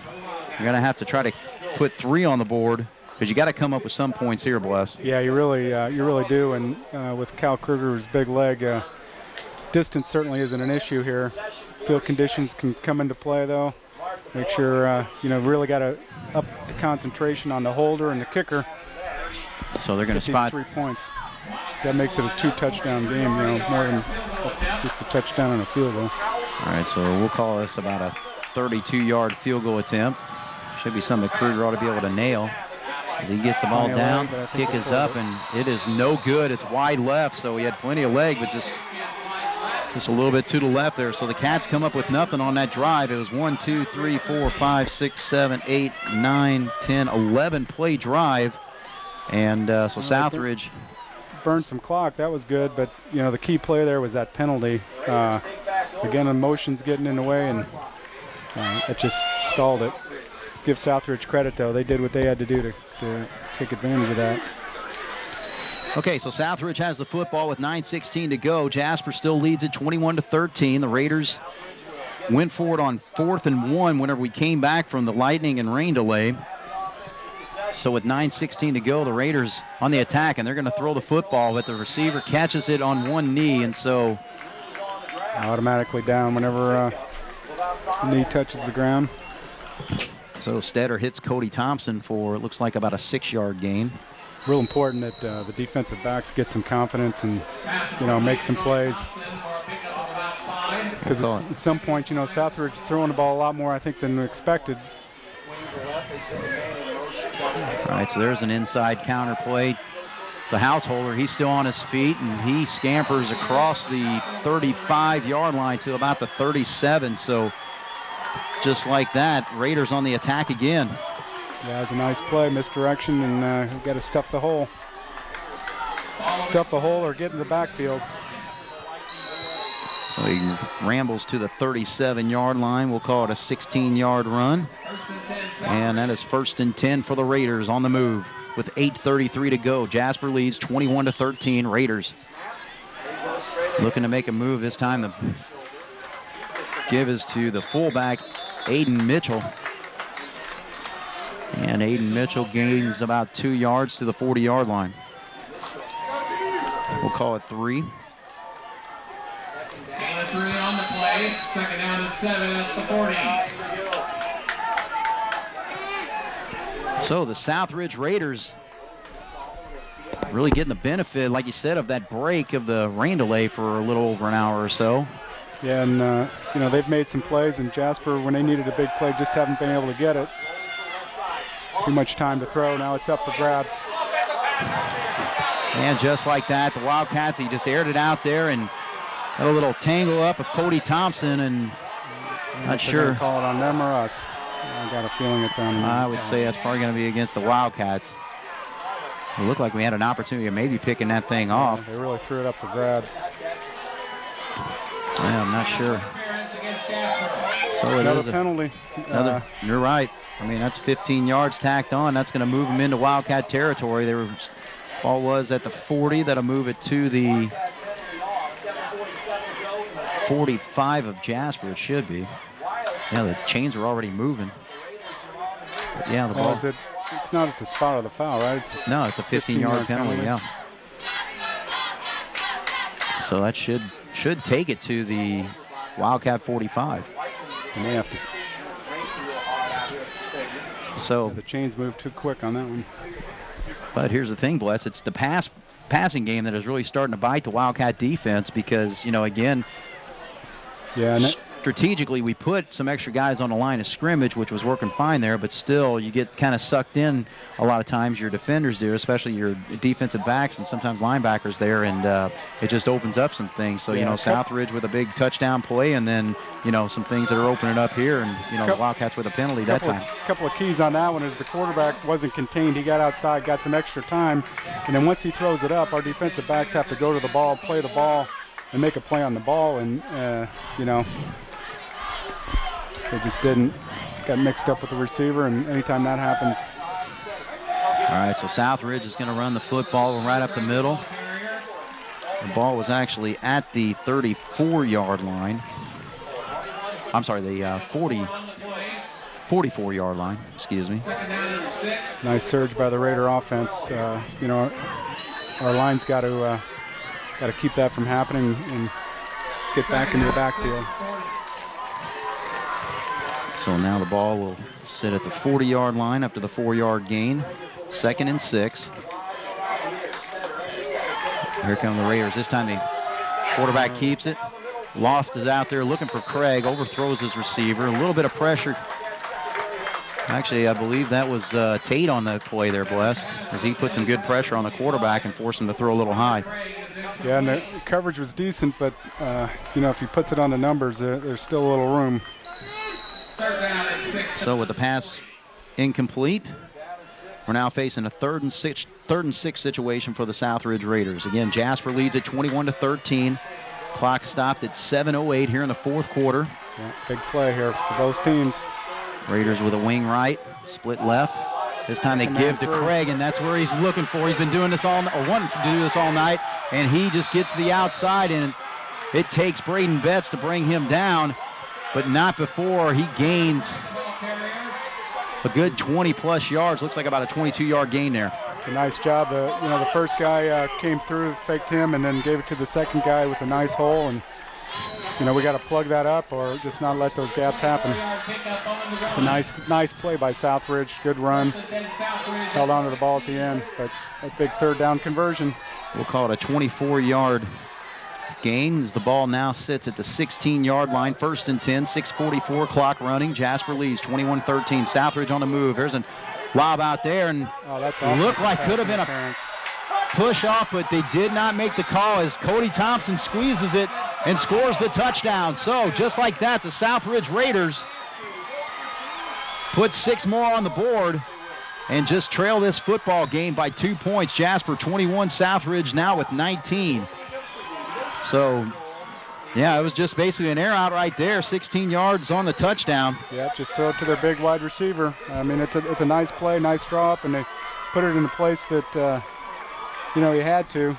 are going to have to try to put 3 on the board, because you got to come up with some points here, Bless. Yeah, you really do. And with Cal Kruger's big leg, distance certainly isn't an issue here. Field conditions can come into play, though. Make sure, really got to up the concentration on the holder and the kicker. So they're going to spot 3 points. So that makes it a 2-touchdown game, more than just a touchdown and a field goal. All right, so we'll call this about a 32-yard field goal attempt. Should be something that Kruger ought to be able to nail. As he gets the ball down, kick is up, and it is no good. It's wide left, so he had plenty of leg, but just a little bit to the left there. So the Cats come up with nothing on that drive. It was 1, 2, 3, 4, 5, 6, 7, 8, 9, 10, 11 play drive. And so Southridge burned some clock. That was good, but the key play there was that penalty. Again, emotions getting in the way, and it just stalled it. Give Southridge credit, though. They did what they had to do to take advantage of that. Okay, so Southridge has the football with 9:16 to go. Jasper still leads it 21-13. The Raiders went for it on 4th and 1 whenever we came back from the lightning and rain delay. So with 9:16 to go, the Raiders on the attack, and they're going to throw the football, but the receiver catches it on one knee, and so automatically down whenever knee touches the ground. So Stetter hits Cody Thompson for, it looks like, about a 6-yard gain. Real important that the defensive backs get some confidence and, make some plays. Because at some point, Southridge is throwing the ball a lot more, I think, than expected. All right, so there's an inside counter play. The Householder, he's still on his feet, and he scampers across the 35-yard line to about the 37. So just like that, Raiders on the attack again. Yeah, it's a nice play, misdirection, and we've got to stuff the hole. Stuff the hole or get in the backfield. So he rambles to the 37-yard line. We'll call it a 16-yard run. And that is 1st and 10 for the Raiders on the move with 8:33 to go. Jasper leads 21-13. Raiders looking to make a move this time. The give is to the fullback, Aiden Mitchell. And Aiden Mitchell gains about 2 yards to the 40-yard line. We'll call it 3. Gain of 3 on the play. 2nd down and 7 at the 40. So the Southridge Raiders really getting the benefit, like you said, of that break of the rain delay for a little over an hour or so. Yeah, and they've made some plays, and Jasper, when they needed a big play, just haven't been able to get it. Too much time to throw. Now it's up for grabs. And just like that, the Wildcats, he just aired it out there and had a little tangle up of Cody Thompson, and not sure. Call it on them or us. I got a feeling it's on them. I would say that's probably going to be against the Wildcats. It looked like we had an opportunity of maybe picking that thing off. They really threw it up for grabs. Yeah, I'm not sure. So it another is penalty. You're right. I mean, that's 15 yards tacked on. That's going to move them into Wildcat territory. Ball was at the 40. That'll move it to the 45 of Jasper. It should be. Yeah, the chains are already moving. But yeah, the ball. It's not at the spot of the foul, right? It's a 15-yard penalty. Yeah. So that should take it to the Wildcat 45. And they have to. So the chains move too quick on that one. But here's the thing, Bless. It's the passing game that is really starting to bite the Wildcat defense because, again, strategically we put some extra guys on the line of scrimmage, which was working fine there, but still you get kind of sucked in a lot of times, your defenders do, especially your defensive backs and sometimes linebackers there, and it just opens up some things. So, Southridge with a big touchdown play, and then, some things that are opening up here, and, the Wildcats with a penalty that time. A couple of keys on that one is the quarterback wasn't contained. He got outside, got some extra time, and then once he throws it up, our defensive backs have to go to the ball, play the ball, and make a play on the ball, and, they just got mixed up with the receiver, and anytime that happens. All right, so Southridge is going to run the football right up the middle. The ball was actually at the 34-yard line. I'm sorry, the 44-yard line, excuse me. Nice surge by the Raider offense. Our line's got to keep that from happening and get back into the backfield. So now the ball will sit at the 40-yard line after the 4-yard gain. 2nd and 6. Here come the Raiders. This time the quarterback keeps it. Loft is out there looking for Craig. Overthrows his receiver. A little bit of pressure. Actually, I believe that was Tate on the play there, Bless, as he put some good pressure on the quarterback and forced him to throw a little high. Yeah, and the coverage was decent, but, if he puts it on the numbers, there's still a little room. So with the pass incomplete, we're now facing a third and six situation for the Southridge Raiders. Again, Jasper leads at 21-13. Clock stopped at 7:08 here in the fourth quarter. Yeah, big play here for both teams. Raiders with a wing right, split left. This time they give to Craig, and that's where he's looking for. He's been doing this wanting to do this all night, and he just gets to the outside, and it takes Braden Betts to bring him down, but not before he gains a good 20-plus yards. Looks like about a 22-yard gain there. It's a nice job. The first guy came through, faked him, and then gave it to the second guy with a nice hole. And we got to plug that up or just not let those gaps happen. It's a nice play by Southridge. Good run. Held on to the ball at the end, but a big third down conversion. We'll call it a 24-yard gain as the ball now sits at the 16-yard line. 1st and 10, 6:44 clock running. Jasper leads 21-13. Southridge on the move. There's a lob out there, and looked like could have been a push off, but they did not make the call as Cody Thompson squeezes it and scores the touchdown. So just like that, the Southridge Raiders put 6 more on the board and just trail this football game by 2 points. Jasper 21, Southridge now with 19. So, yeah, it was just basically an air out right there, 16 yards on the touchdown. Yeah, just throw it to their big wide receiver. I mean, it's a nice play, nice draw up, and they put it in a place that, he had to.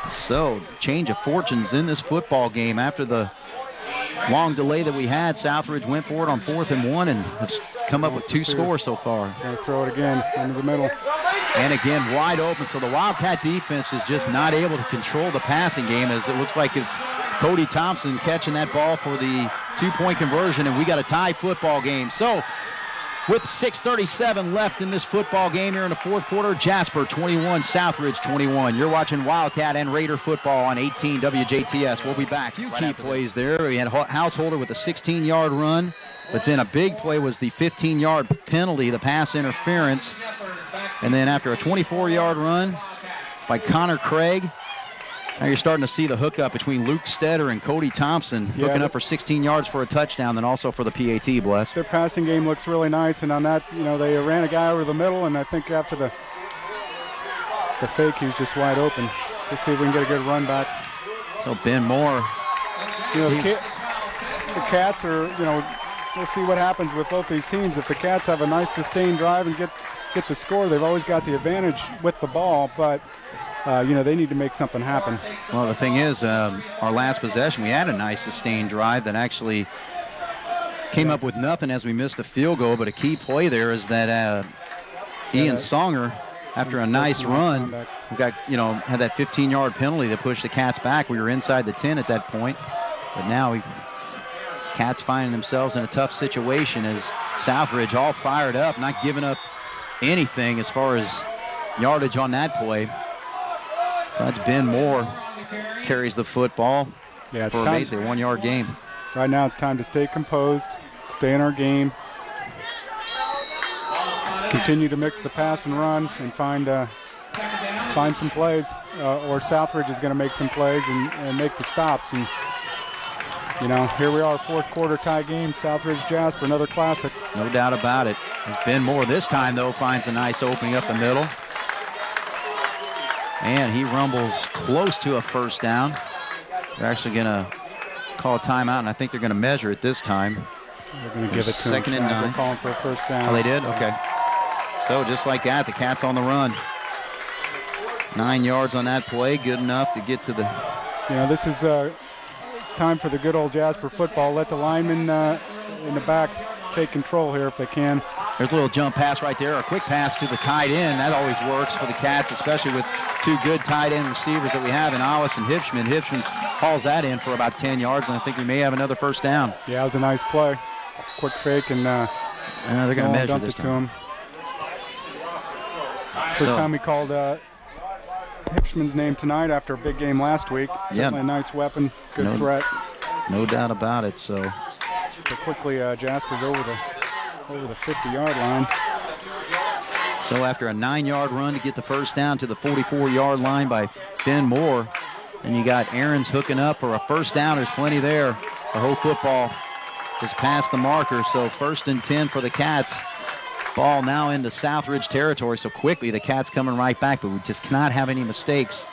So, change of fortunes in this football game. After the long delay that we had, Southridge went for it on 4th and 1 and has come up with 2 scores so far. Going to throw it again into the middle. And again, wide open. So the Wildcat defense is just not able to control the passing game, as it looks like it's Cody Thompson catching that ball for the 2-point conversion, and we got a tie football game. So with 6:37 left in this football game here in the fourth quarter, Jasper 21, Southridge 21. You're watching Wildcat and Raider football on 18 WJTS. We'll be back. A few key plays there. We had Householder with a 16-yard run, but then a big play was the 15-yard penalty, the pass interference. And then after a 24-yard run by Connor Craig, now you're starting to see the hookup between Luke Stetter and Cody Thompson, hooking up for 16 yards for a touchdown, then also for the PAT, Bless. Their passing game looks really nice, and on that, they ran a guy over the middle, and I think after the fake, he was just wide open. So let's see if we can get a good run back. So Ben Moore. The Cats are, we'll see what happens with both these teams. If the Cats have a nice sustained drive and get the score, they've always got the advantage with the ball, but they need to make something happen. Well, the thing is, our last possession, we had a nice sustained drive that actually came up with nothing as we missed the field goal, but a key play there is that Ian Songer, after a nice run, we got, had that 15-yard penalty that pushed the Cats back. We were inside the 10 at that point. But now Cats finding themselves in a tough situation as Southridge all fired up, not giving up anything as far as yardage on that play. So that's Ben Moore carries the football Yeah, it's for time. basically a 1 yard game. Right now it's time to stay composed, stay in our game, continue to mix the pass and run, and find some plays, or Southridge is going to make some plays and make the stops. And you know, here we are, fourth quarter tie game, Southridge Jasper, another classic. No doubt about it. As Ben Moore this time, though, finds a nice opening up the middle. And he rumbles close to a first down. They're actually going to call a timeout, and I think they're going to measure it this time. They're going to give it to second him. and 9. They're calling for a first down. Oh, they did? Okay. So just like that, the Cats on the run. 9 yards on that play, good enough to get to the... You know, this is time for the good old Jasper football. Let the linemen in the backs take control here if they can. There's a little jump pass right there, a quick pass to the tight end. That always works for the Cats, especially with two good tight end receivers that we have in Alice and Hipschman. Hipschman hauls that in for about 10 yards, and I think we may have another first down. Yeah, it was a nice play. Quick fake, and they're going to measure dumped this it to time. him. First time we called Hipschman's name tonight after a big game last week. Certainly a nice weapon, good threat. No doubt about it. So quickly, Jasper's over the 50-yard line. So after a 9-yard run to get the first down to the 44-yard line by Ben Moore, and you got Aarons hooking up for a first down. There's plenty there. The whole football is past the marker. So 1st and 10 for the Cats. Ball now into Southridge territory. So quickly the Cats coming right back, but we just cannot have any mistakes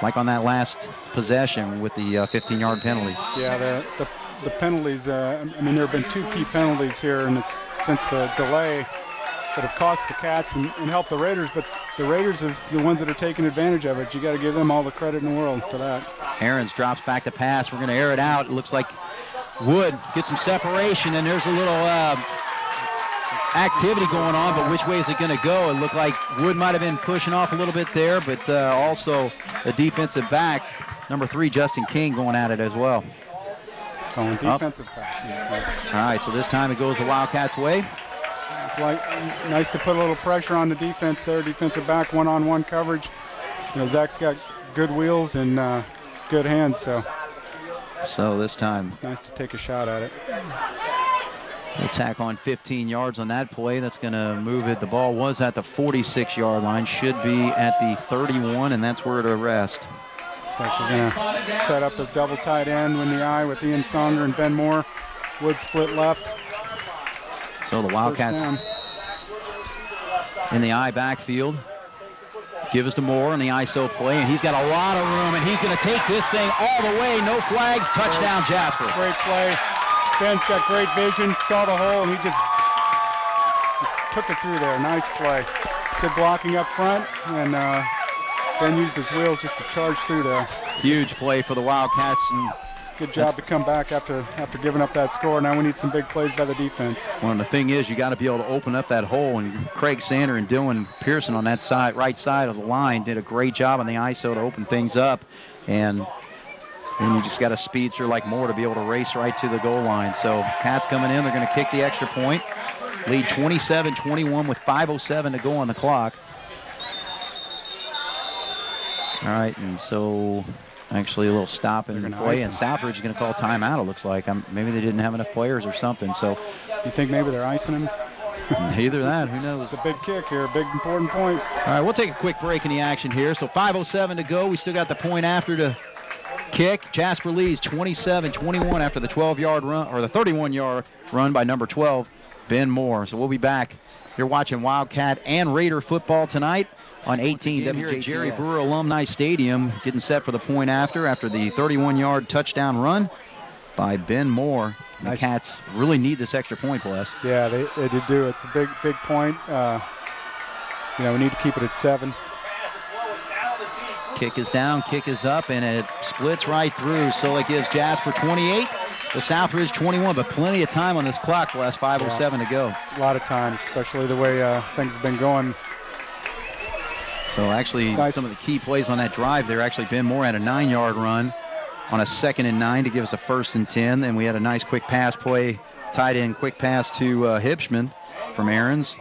like on that last possession with the 15-yard penalty. Yeah, the penalties, I mean, there have been 2 key penalties here since the delay that have cost the Cats and helped the Raiders, but the Raiders are the ones that are taking advantage of it. You got to give them all the credit in the world for that. Aarons drops back the pass. We're going to air it out. It looks like Wood gets some separation, and there's a little activity going on, but which way is it going to go? It looked like Wood might have been pushing off a little bit there, but also the defensive back, number 3, Justin King, going at it as well. Going defensive pass. All right, so this time it goes the Wildcats' way. It's like nice to put a little pressure on the defense there. Defensive back, one-on-one coverage. You know, Zach's got good wheels and good hands, so this time it's nice to take a shot at it. We'll tack on 15 yards on that play. That's going to move it. The ball was at the 46-yard line, should be at the 31, and that's where it'll rest. Looks like we're going to set up a double tight end in the eye with Ian Songer and Ben Moore. Wood split left. So the Wildcats in the I backfield. Give us to Moore in the ISO play, and he's got a lot of room, and he's going to take this thing all the way. No flags. Touchdown, Jasper. Great play. Ben's got great vision, saw the hole, and he just took it through there. Nice play. Good blocking up front, and Ben used his wheels just to charge through there. Huge play for the Wildcats. And good job to come back after giving up that score. Now we need some big plays by the defense. Well, and the thing is, you got to be able to open up that hole, and Craig Sander and Dylan Pearson on that side, right side of the line, did a great job on the ISO to open things up, and you just got a speedster like Moore to be able to race right to the goal line. So Cats coming in, they're going to kick the extra point. Lead 27-21 with 5:07 to go on the clock. All right, and so actually a little stop and play, and Southridge is going to call timeout, it looks like. Maybe they didn't have enough players or something. So you think maybe they're icing him? Either that, who knows? It's a big kick here, a big important point. All right, we'll take a quick break in the action here. So 5:07 to go. We still got the point after to kick. Jasper leads 27-21 after the 12-yard run, or the 31-yard run by number 12, Ben Moore. So we'll be back. You're watching Wildcat and Raider football tonight on 18 here at Jerry Brewer Alumni Stadium, getting set for the point after the 31-yard touchdown run by Ben Moore. The Cats really need this extra point, Bless. Yeah, they do. It's a big point. We need to keep it at 7. Kick is down, kick is up, and it splits right through. So it gives Jasper 28, the Southridge 21, but plenty of time on this clock. The last 5:07 to go. A lot of time, especially the way things have been going. So actually, some of the key plays on that drive there, actually Ben Moore had a 9-yard run, on a 2nd and 9 to give us a 1st and 10. Then we had a nice quick pass play, tight end quick pass to Hipschman from Aarons.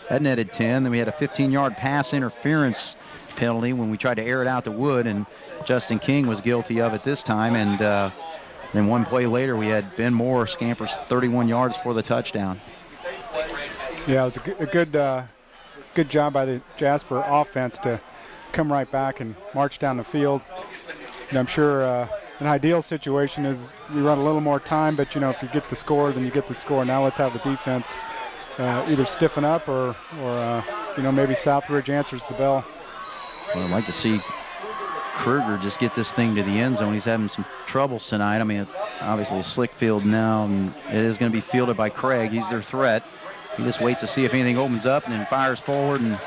That netted 10. Then we had a 15-yard pass interference penalty when we tried to air it out to Wood, and Justin King was guilty of it this time. And then one play later, we had Ben Moore scampers 31 yards for the touchdown. Yeah, it was a good job by the Jasper offense to come right back and march down the field. And I'm sure an ideal situation is we run a little more time, but, you know, if you get the score, then you get the score. Now let's have the defense either stiffen up or you know, maybe Southridge answers the bell. Well, I'd like to see Kruger just get this thing to the end zone. He's having some troubles tonight. I mean, obviously a slick field now, and it is going to be fielded by Craig. He's their threat. He just waits to see if anything opens up and then fires forward and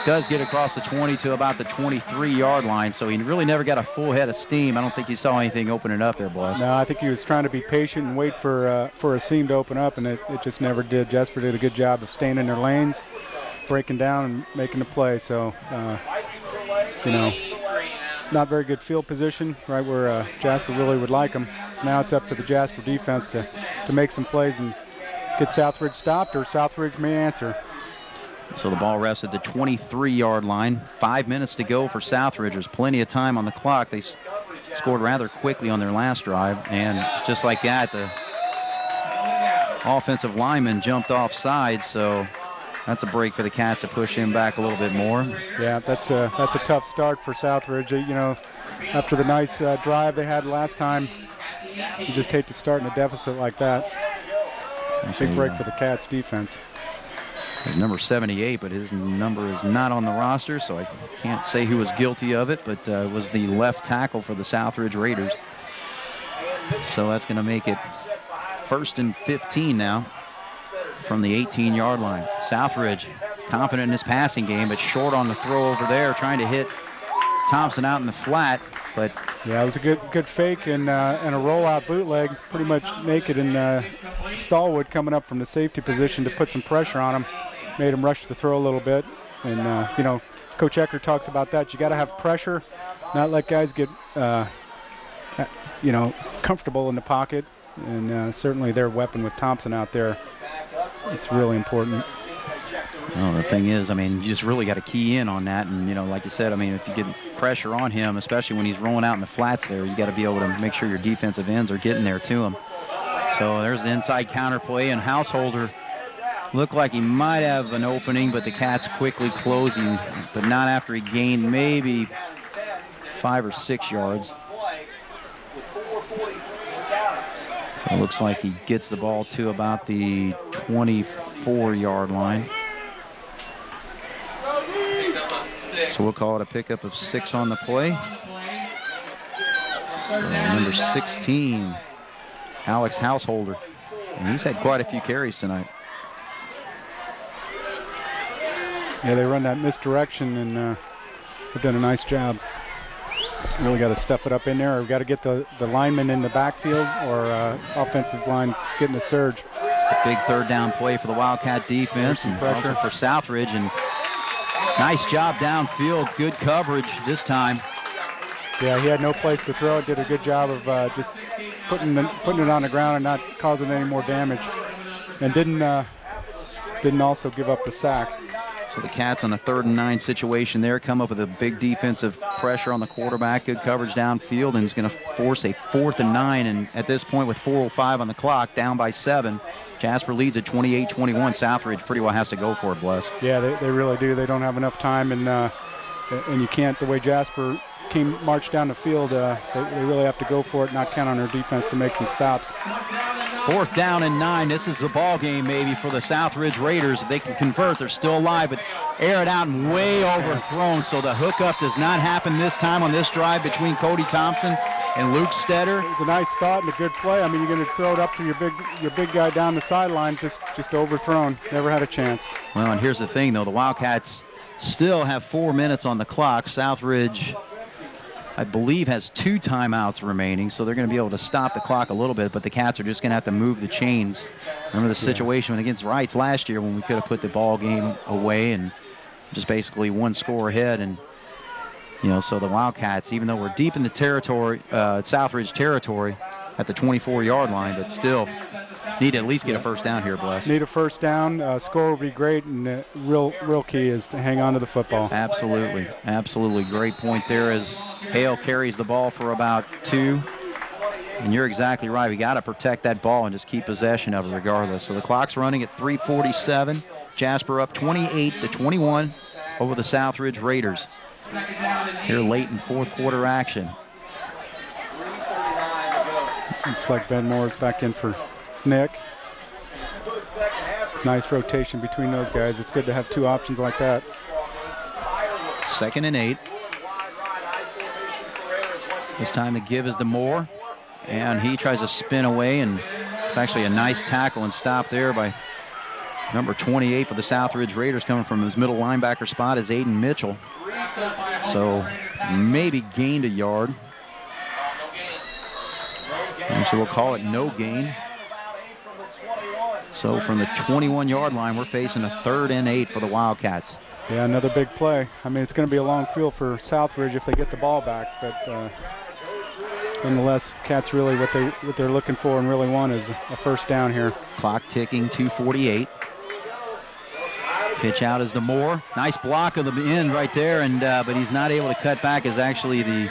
does get across the 20 to about the 23-yard line. So he really never got a full head of steam. I don't think he saw anything opening up there, boys. No, I think he was trying to be patient and wait for a seam to open up, and it just never did. Jasper did a good job of staying in their lanes, breaking down and making the play. So, you know, not very good field position, right where Jasper really would like them. So now it's up to the Jasper defense to make some plays and get Southridge stopped, or Southridge may answer. So the ball rests at the 23-yard line. 5 minutes to go for Southridge. There's plenty of time on the clock. They scored rather quickly on their last drive, and just like that, the offensive lineman jumped offside, so that's a break for the Cats to push him back a little bit more. Yeah, that's a tough start for Southridge. You know, after the nice drive they had last time, you just hate to start in a deficit like that. Big break for the Cats defense. His number 78, but his number is not on the roster, so I can't say who was guilty of it, but it was the left tackle for the Southridge Raiders. So that's going to make it 1st and 15 now from the 18-yard line. Southridge confident in his passing game, but short on the throw over there, trying to hit Thompson out in the flat. But yeah, it was a good fake and a rollout bootleg, pretty much naked, and Stallwood coming up from the safety position to put some pressure on him, made him rush the throw a little bit. And you know, Coach Ecker talks about that. You got to have pressure, not let guys get you know, comfortable in the pocket. And certainly their weapon with Thompson out there, it's really important. Well, the thing is, I mean, you just really got to key in on that. And, you know, like you said, I mean, if you get pressure on him, especially when he's rolling out in the flats there, you got to be able to make sure your defensive ends are getting there to him. So there's the inside counter play, and Householder looked like he might have an opening, but the Cats quickly closing, but not after he gained maybe 5 or 6 yards. So it looks like he gets the ball to about the 24-yard line. So we'll call it a pickup of 6 on the play. So number 16, Alex Householder. And he's had quite a few carries tonight. Yeah, they run that misdirection, and they've done a nice job. Really got to stuff it up in there, or we've got to get the linemen in the backfield, or offensive line getting a surge. A big 3rd down play for the Wildcat defense, and also for Southridge. And nice job downfield, good coverage this time. Yeah, he had no place to throw it. Did a good job of just putting it on the ground and not causing any more damage, and didn't also give up the sack. So the Cats on a 3rd and 9 situation there come up with a big defensive pressure on the quarterback, good coverage downfield, and is going to force a 4th and 9. And at this point, with 4:05 on the clock, down by 7, Jasper leads at 28-21. Southridge pretty well has to go for it, Bless. Yeah, they really do. They don't have enough time, and you can't, the way Jasper marched down the field, they really have to go for it, not count on their defense to make some stops. 4th down and 9. This is the ball game maybe for the Southridge Raiders. If they can convert, they're still alive, but air it out and way overthrown. So the hookup does not happen this time on this drive between Cody Thompson and Luke Stetter. It was a nice thought and a good play. I mean, you're going to throw it up to your big guy down the sideline, just overthrown. Never had a chance. Well, and here's the thing, though. The Wildcats still have 4 minutes on the clock. Southridge, I believe, has 2 timeouts remaining, so they're going to be able to stop the clock a little bit, but the Cats are just going to have to move the chains. Remember the situation against Wrights last year when we could have put the ball game away and just basically one score ahead, and So the Wildcats, even though we're deep in the territory, Southridge territory, at the 24-yard line, but still need to at least get a first down here, Bless. Need a first down. Score would be great, and the real key is to hang on to the football. Absolutely. Absolutely. Great point there as Hale carries the ball for about 2. And you're exactly right. We got to protect that ball and just keep possession of it regardless. So the clock's running at 3:47. Jasper up 28-21 over the Southridge Raiders. Here late in fourth quarter action. Looks like Ben Moore's back in for Nick. It's nice rotation between those guys. It's good to have 2 options like that. 2nd and 8. This time the give is to Moore. And he tries to spin away, and it's actually a nice tackle and stop there by number 28 for the Southridge Raiders, coming from his middle linebacker spot is Aiden Mitchell. So maybe gained a yard. Actually, we'll call it no gain. So from the 21-yard line, we're facing a 3rd and 8 for the Wildcats. Yeah, another big play. I mean, it's going to be a long field for Southridge if they get the ball back, but nonetheless, Cats really what they're looking for and really want is a first down here. Clock ticking, 2:48. Pitch out is the Moore. Nice block of the end right there, and but he's not able to cut back as actually the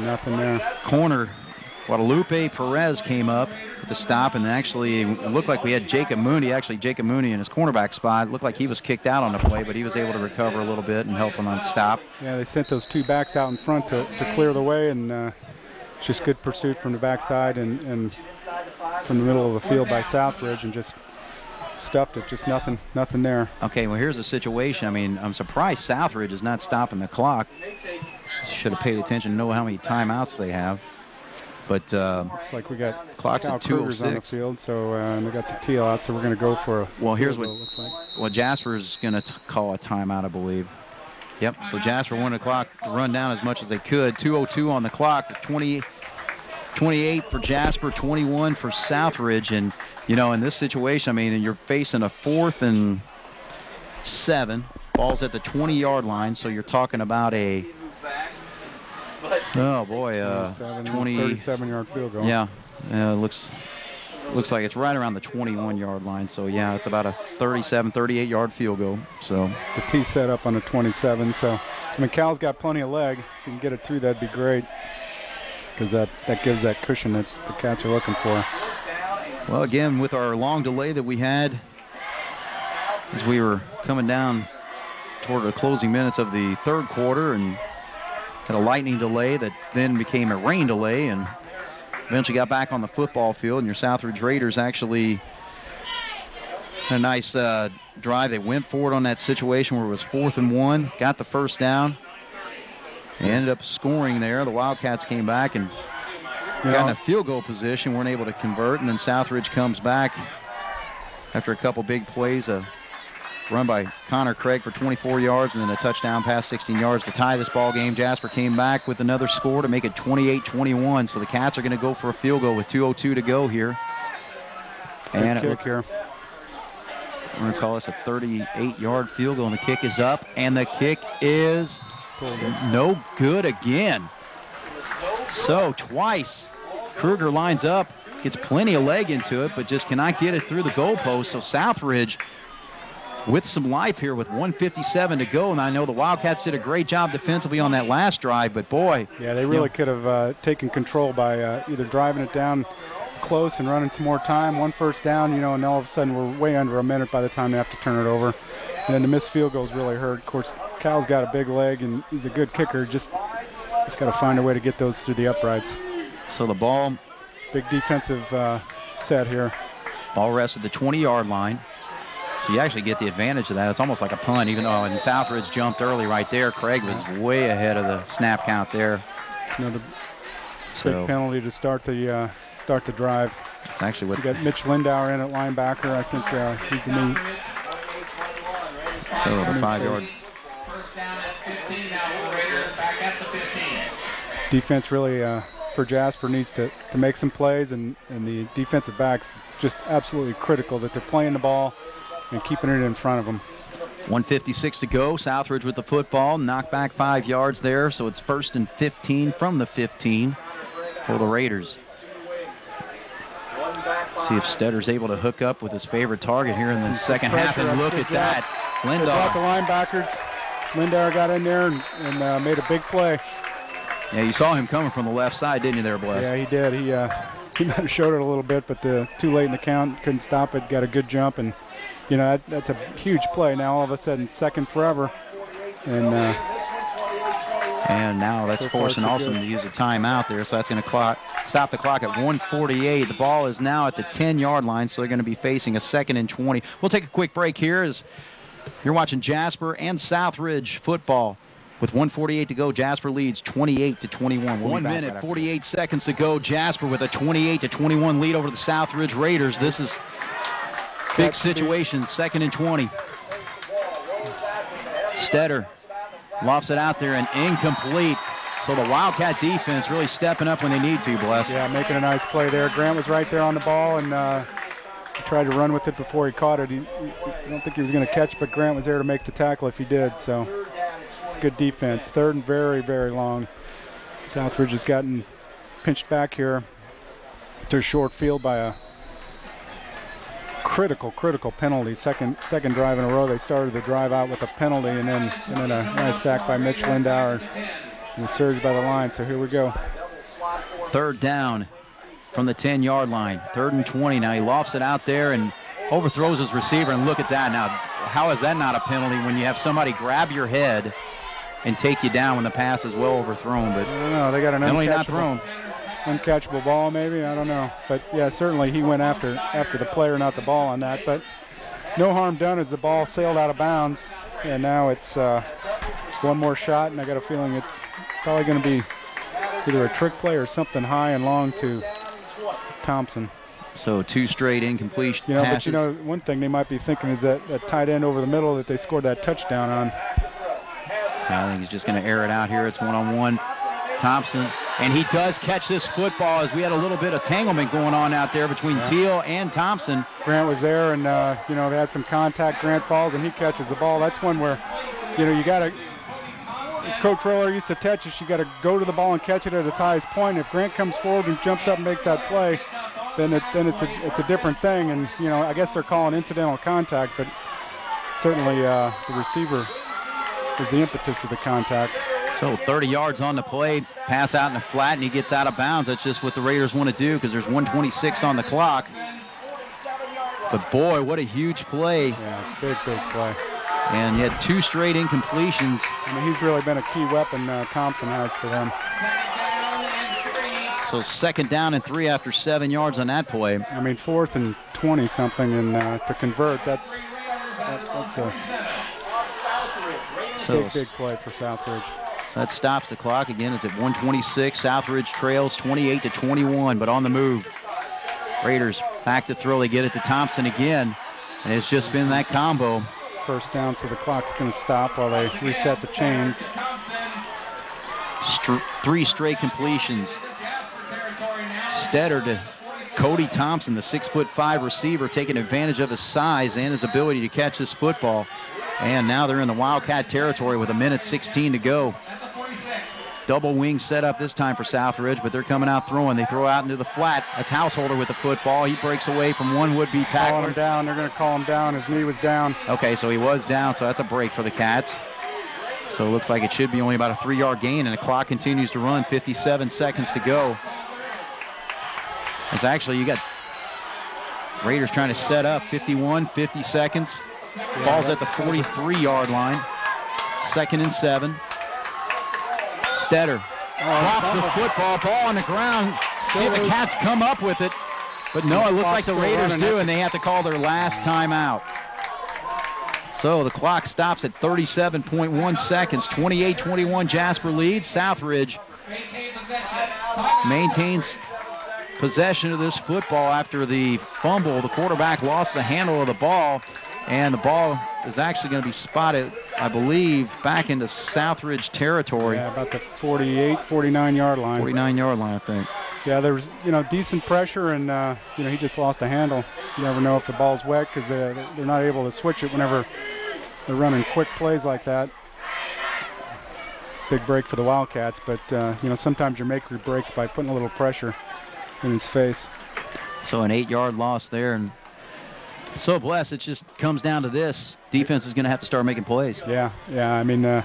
nothing there. Corner. Guadalupe Perez came up with the stop, and actually it looked like we had Jacob Mooney. Actually, Jacob Mooney in his cornerback spot. It looked like he was kicked out on the play, but he was able to recover a little bit and help him on stop. Yeah, they sent those 2 backs out in front to clear the way, and just good pursuit from the backside and from the middle of the field by Southridge, and just stuffed it. Just nothing there. Okay, well, here's the situation. I mean, I'm surprised Southridge is not stopping the clock. Should have paid attention to know how many timeouts they have. But looks like we got clock's Kyle at Kruger's 2:06 on the field, so we got the tee out, so we're going to go for a here's field what goal, looks like. Well, Jasper's going to call a timeout, I believe. Yep, so Jasper wanted the clock to run down as much as they could. 2:02 on the clock, 28 for Jasper, 21 for Southridge. And, in this situation, I mean, you're facing a 4th and 7. Ball's at the 20-yard line, so you're talking about a 37-yard field goal. Yeah, looks like it's right around the 21-yard line. So, yeah, it's about a 38-yard field goal. So the tee set up on the 27. So, I mean, Cal's got plenty of leg. If you can get it through, that'd be great, because that gives that cushion that the Cats are looking for. Well, again, with our long delay that we had as we were coming down toward the closing minutes of the 3rd quarter, and had a lightning delay that then became a rain delay, and eventually got back on the football field, and your Southridge Raiders actually had a nice drive. They went forward on that situation where it was 4th and 1, got the first down. They ended up scoring there. The Wildcats came back and got in a field goal position, weren't able to convert, and then Southridge comes back after a couple big plays, a run by Connor Craig for 24 yards and then a touchdown pass 16 yards to tie this ball game. Jasper came back with another score to make it 28-21. So the Cats are going to go for a field goal with 2:02 to go here. And kick here. We're going to call this a 38-yard field goal, and the kick is up, and the kick is no good again. So twice, Kruger lines up, gets plenty of leg into it, but just cannot get it through the goalpost. So Southridge with some life here with 1:57 to go, and I know the Wildcats did a great job defensively on that last drive, but boy. Yeah, they really could have taken control by either driving it down close and running some more time. 1 first down, and all of a sudden we're way under a minute by the time they have to turn it over. And then the missed field goals really hurt. Of course, Cal's got a big leg, and he's a good kicker. Just got to find a way to get those through the uprights. So the ball. Big defensive set here. Ball rests at the 20-yard line. So you actually get the advantage of that. It's almost like a punt, even though Southridge jumped early right there. Craig was way ahead of the snap count there. It's another big penalty to start the drive. It's actually what you got Mitch Lindauer in at linebacker. I think he's the new. So the 5-yard. First down at 15 now for the Raiders, back at the 15. Defense really for Jasper needs to make some plays, and the defensive backs, just absolutely critical that they're playing the ball and keeping it in front of them. 1:56 to go. Southridge with the football. Knocked back 5 yards there, so it's 1st and 15 from the 15 for the Raiders. See if Stetter's able to hook up with his favorite target here in the second half. And look at that. They brought the linebackers. Lindauer got in there and made a big play. Yeah, you saw him coming from the left side, didn't you there, Bless? Yeah, he did. He might have showed it a little bit, but too late in the count, couldn't stop it, got a good jump, and that's a huge play. Now all of a sudden, second forever. And now that's forcing Alston to use a timeout there, so that's going to stop the clock at 1:48. The ball is now at the 10-yard line, so they're going to be facing a 2nd and 20. We'll take a quick break here as you're watching Jasper and Southridge football. With 1:48 to go, Jasper leads 28-21. 1 minute, 48 seconds to go. Jasper with a 28-21 lead over the Southridge Raiders. This is big situation, 2nd and 20. Stetter lofts it out there and incomplete. So the Wildcat defense really stepping up when they need to, Bless. Yeah, making a nice play there. Grant was right there on the ball, and he tried to run with it before he caught it. I don't think he was going to catch, but Grant was there to make the tackle if he did. So it's good defense. 3rd and very, very long. Southridge has gotten pinched back here to a short field by a critical penalty. Second drive in a row. They started the drive out with a penalty, and then a nice sack by Mitch Lindauer and a surge by the line. So here we go. 3rd down from the 10-yard line. 3rd and 20. Now he lofts it out there and overthrows his receiver, and look at that. Now, how is that not a penalty when you have somebody grab your head and take you down when the pass is well overthrown? But I don't know. They got an uncatchable ball, maybe. I don't know. But yeah, certainly he went after the player, not the ball on that. But no harm done as the ball sailed out of bounds, and now it's one more shot, and I got a feeling it's probably going to be either a trick play or something high and long to Thompson. So 2 straight incomplete passes. But one thing they might be thinking is that tight end over the middle that they scored that touchdown on. I think he's just going to air it out here. It's one-on-one. Thompson, and he does catch this football as we had a little bit of tanglement going on out there between Teal and Thompson. Grant was there, and they had some contact. Grant falls, and he catches the ball. That's one where, you got to, as Coach Roller used to touch us, you got to go to the ball and catch it at its highest point. If Grant comes forward and jumps up and makes that play, then it's a different thing. And I guess they're calling incidental contact, but certainly the receiver is the impetus of the contact. So 30 yards on the play, pass out in the flat, and he gets out of bounds. That's just what the Raiders want to do because there's 1:26 on the clock. But boy, what a huge play. Yeah, big play. And he had 2 straight incompletions. I mean, he's really been a key weapon Thompson has for them. So 2nd down and 3 after 7 yards on that play. I mean, 4th and 20 something, and to convert, that's a big play for Southridge. So that stops the clock. Again, it's at 1:26. Southridge trails 28-21, but on the move. Raiders back to throw. They get it to Thompson again, and it's just been that combo. 1st down, so the clock's going to stop while they reset the chains. 3 straight completions. Stetter to Cody Thompson, the 6'5" receiver, taking advantage of his size and his ability to catch this football. And now they're in the Wildcat territory with 1:16 to go. Double wing set up this time for Southridge, but they're coming out throwing. They throw out into the flat. That's Householder with the football. He breaks away from one would-be tackler. Calling him down. They're going to call him down. His knee was down. Okay, so he was down, so that's a break for the Cats. So it looks like it should be only about a 3-yard gain, and the clock continues to run. 57 seconds to go. It's actually, you got Raiders trying to set up. 50 seconds. Ball's at the 43-yard line. 2nd and 7. Stetter drops the football, ball on the ground. See if the Cats come up with it. But no, it looks like the Raiders do, and they have to call their last timeout. So the clock stops at 37.1 seconds. 28-21 Jasper leads. Southridge maintains possession of this football after the fumble. The quarterback lost the handle of the ball, and the ball is actually going to be spotted, I believe, back into Southridge territory. Yeah, about the 48, 49-yard line. 49-yard line, I think. Yeah, there was, decent pressure, and, he just lost a handle. You never know if the ball's wet because they're not able to switch it whenever they're running quick plays like that. Big break for the Wildcats, but sometimes you make your breaks by putting a little pressure in his face. So an 8-yard loss there, and so blessed. It just comes down to this. Defense is going to have to start making plays. Yeah. I mean, the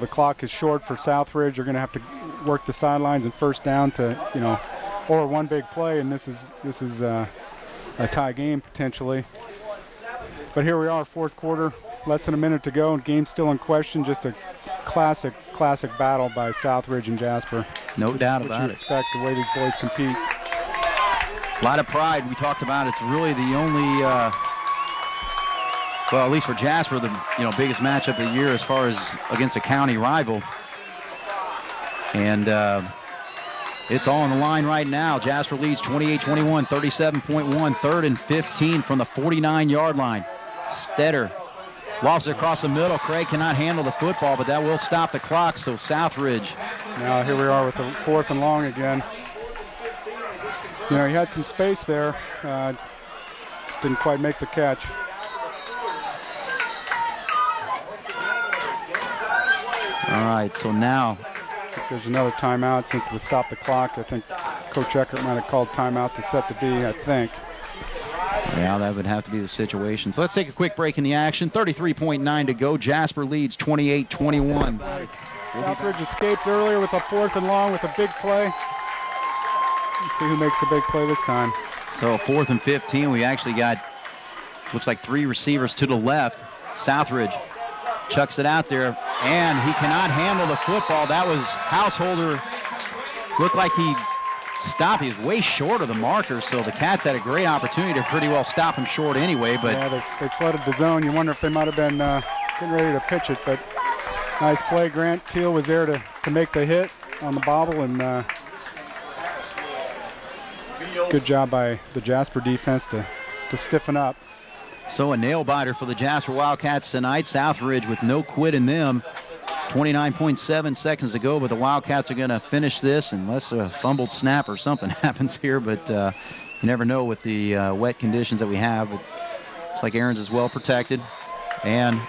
clock is short for Southridge. They're going to have to work the sidelines and first down to, or one big play, and this is a tie game potentially. But here we are, fourth quarter, less than a minute to go, and game's still in question. Just a classic battle by Southridge and Jasper. No doubt about it. What you expect, the way these boys compete. A lot of pride. We talked about it's really the only, well, at least for Jasper, the biggest matchup of the year as far as against a county rival. And it's all on the line right now. Jasper leads 28-21, 37.1, 3rd and 15 from the 49-yard line. Stetter lofts it across the middle. Craig cannot handle the football, but that will stop the clock, so Southridge. Now here we are with the 4th and long again. He had some space there. Just didn't quite make the catch. All right, so now there's another timeout since the stop the clock. I think Coach Eckert might have called timeout to set the D, I think. Yeah, that would have to be the situation. So let's take a quick break in the action. 33.9 to go. Jasper leads 28-21. Southridge escaped earlier with a 4th and long with a big play. Let's see who makes the big play this time. So 4th and 15. We actually got, looks like 3 receivers to the left. Southridge chucks it out there, and he cannot handle the football. That was Householder. Looked like he stopped. He was way short of the marker, so the Cats had a great opportunity to pretty well stop him short anyway. But yeah, they flooded the zone. You wonder if they might have been getting ready to pitch it, but nice play. Grant Teal was there to make the hit on the bobble, and good job by the Jasper defense to stiffen up. So a nail-biter for the Jasper Wildcats tonight. Southridge with no quit in them. 29.7 seconds to go, but the Wildcats are going to finish this unless a fumbled snap or something happens here, but you never know with the wet conditions that we have. But looks like Aaron's is well protected. And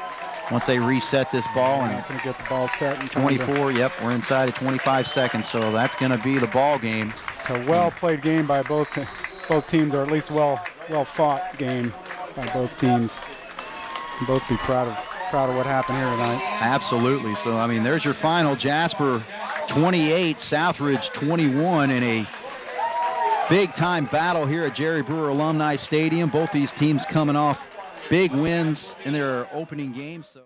once they reset this ball, and going to get the ball set in 24, yep, we're inside of 25 seconds, so that's going to be the ball game. So well-played game by both teams, or at least well-fought game by both teams. Can both be proud of what happened here tonight. Absolutely. So, I mean, there's your final. Jasper 28, Southridge 21 in a big-time battle here at Jerry Brewer Alumni Stadium. Both these teams coming off big wins in their opening games. So.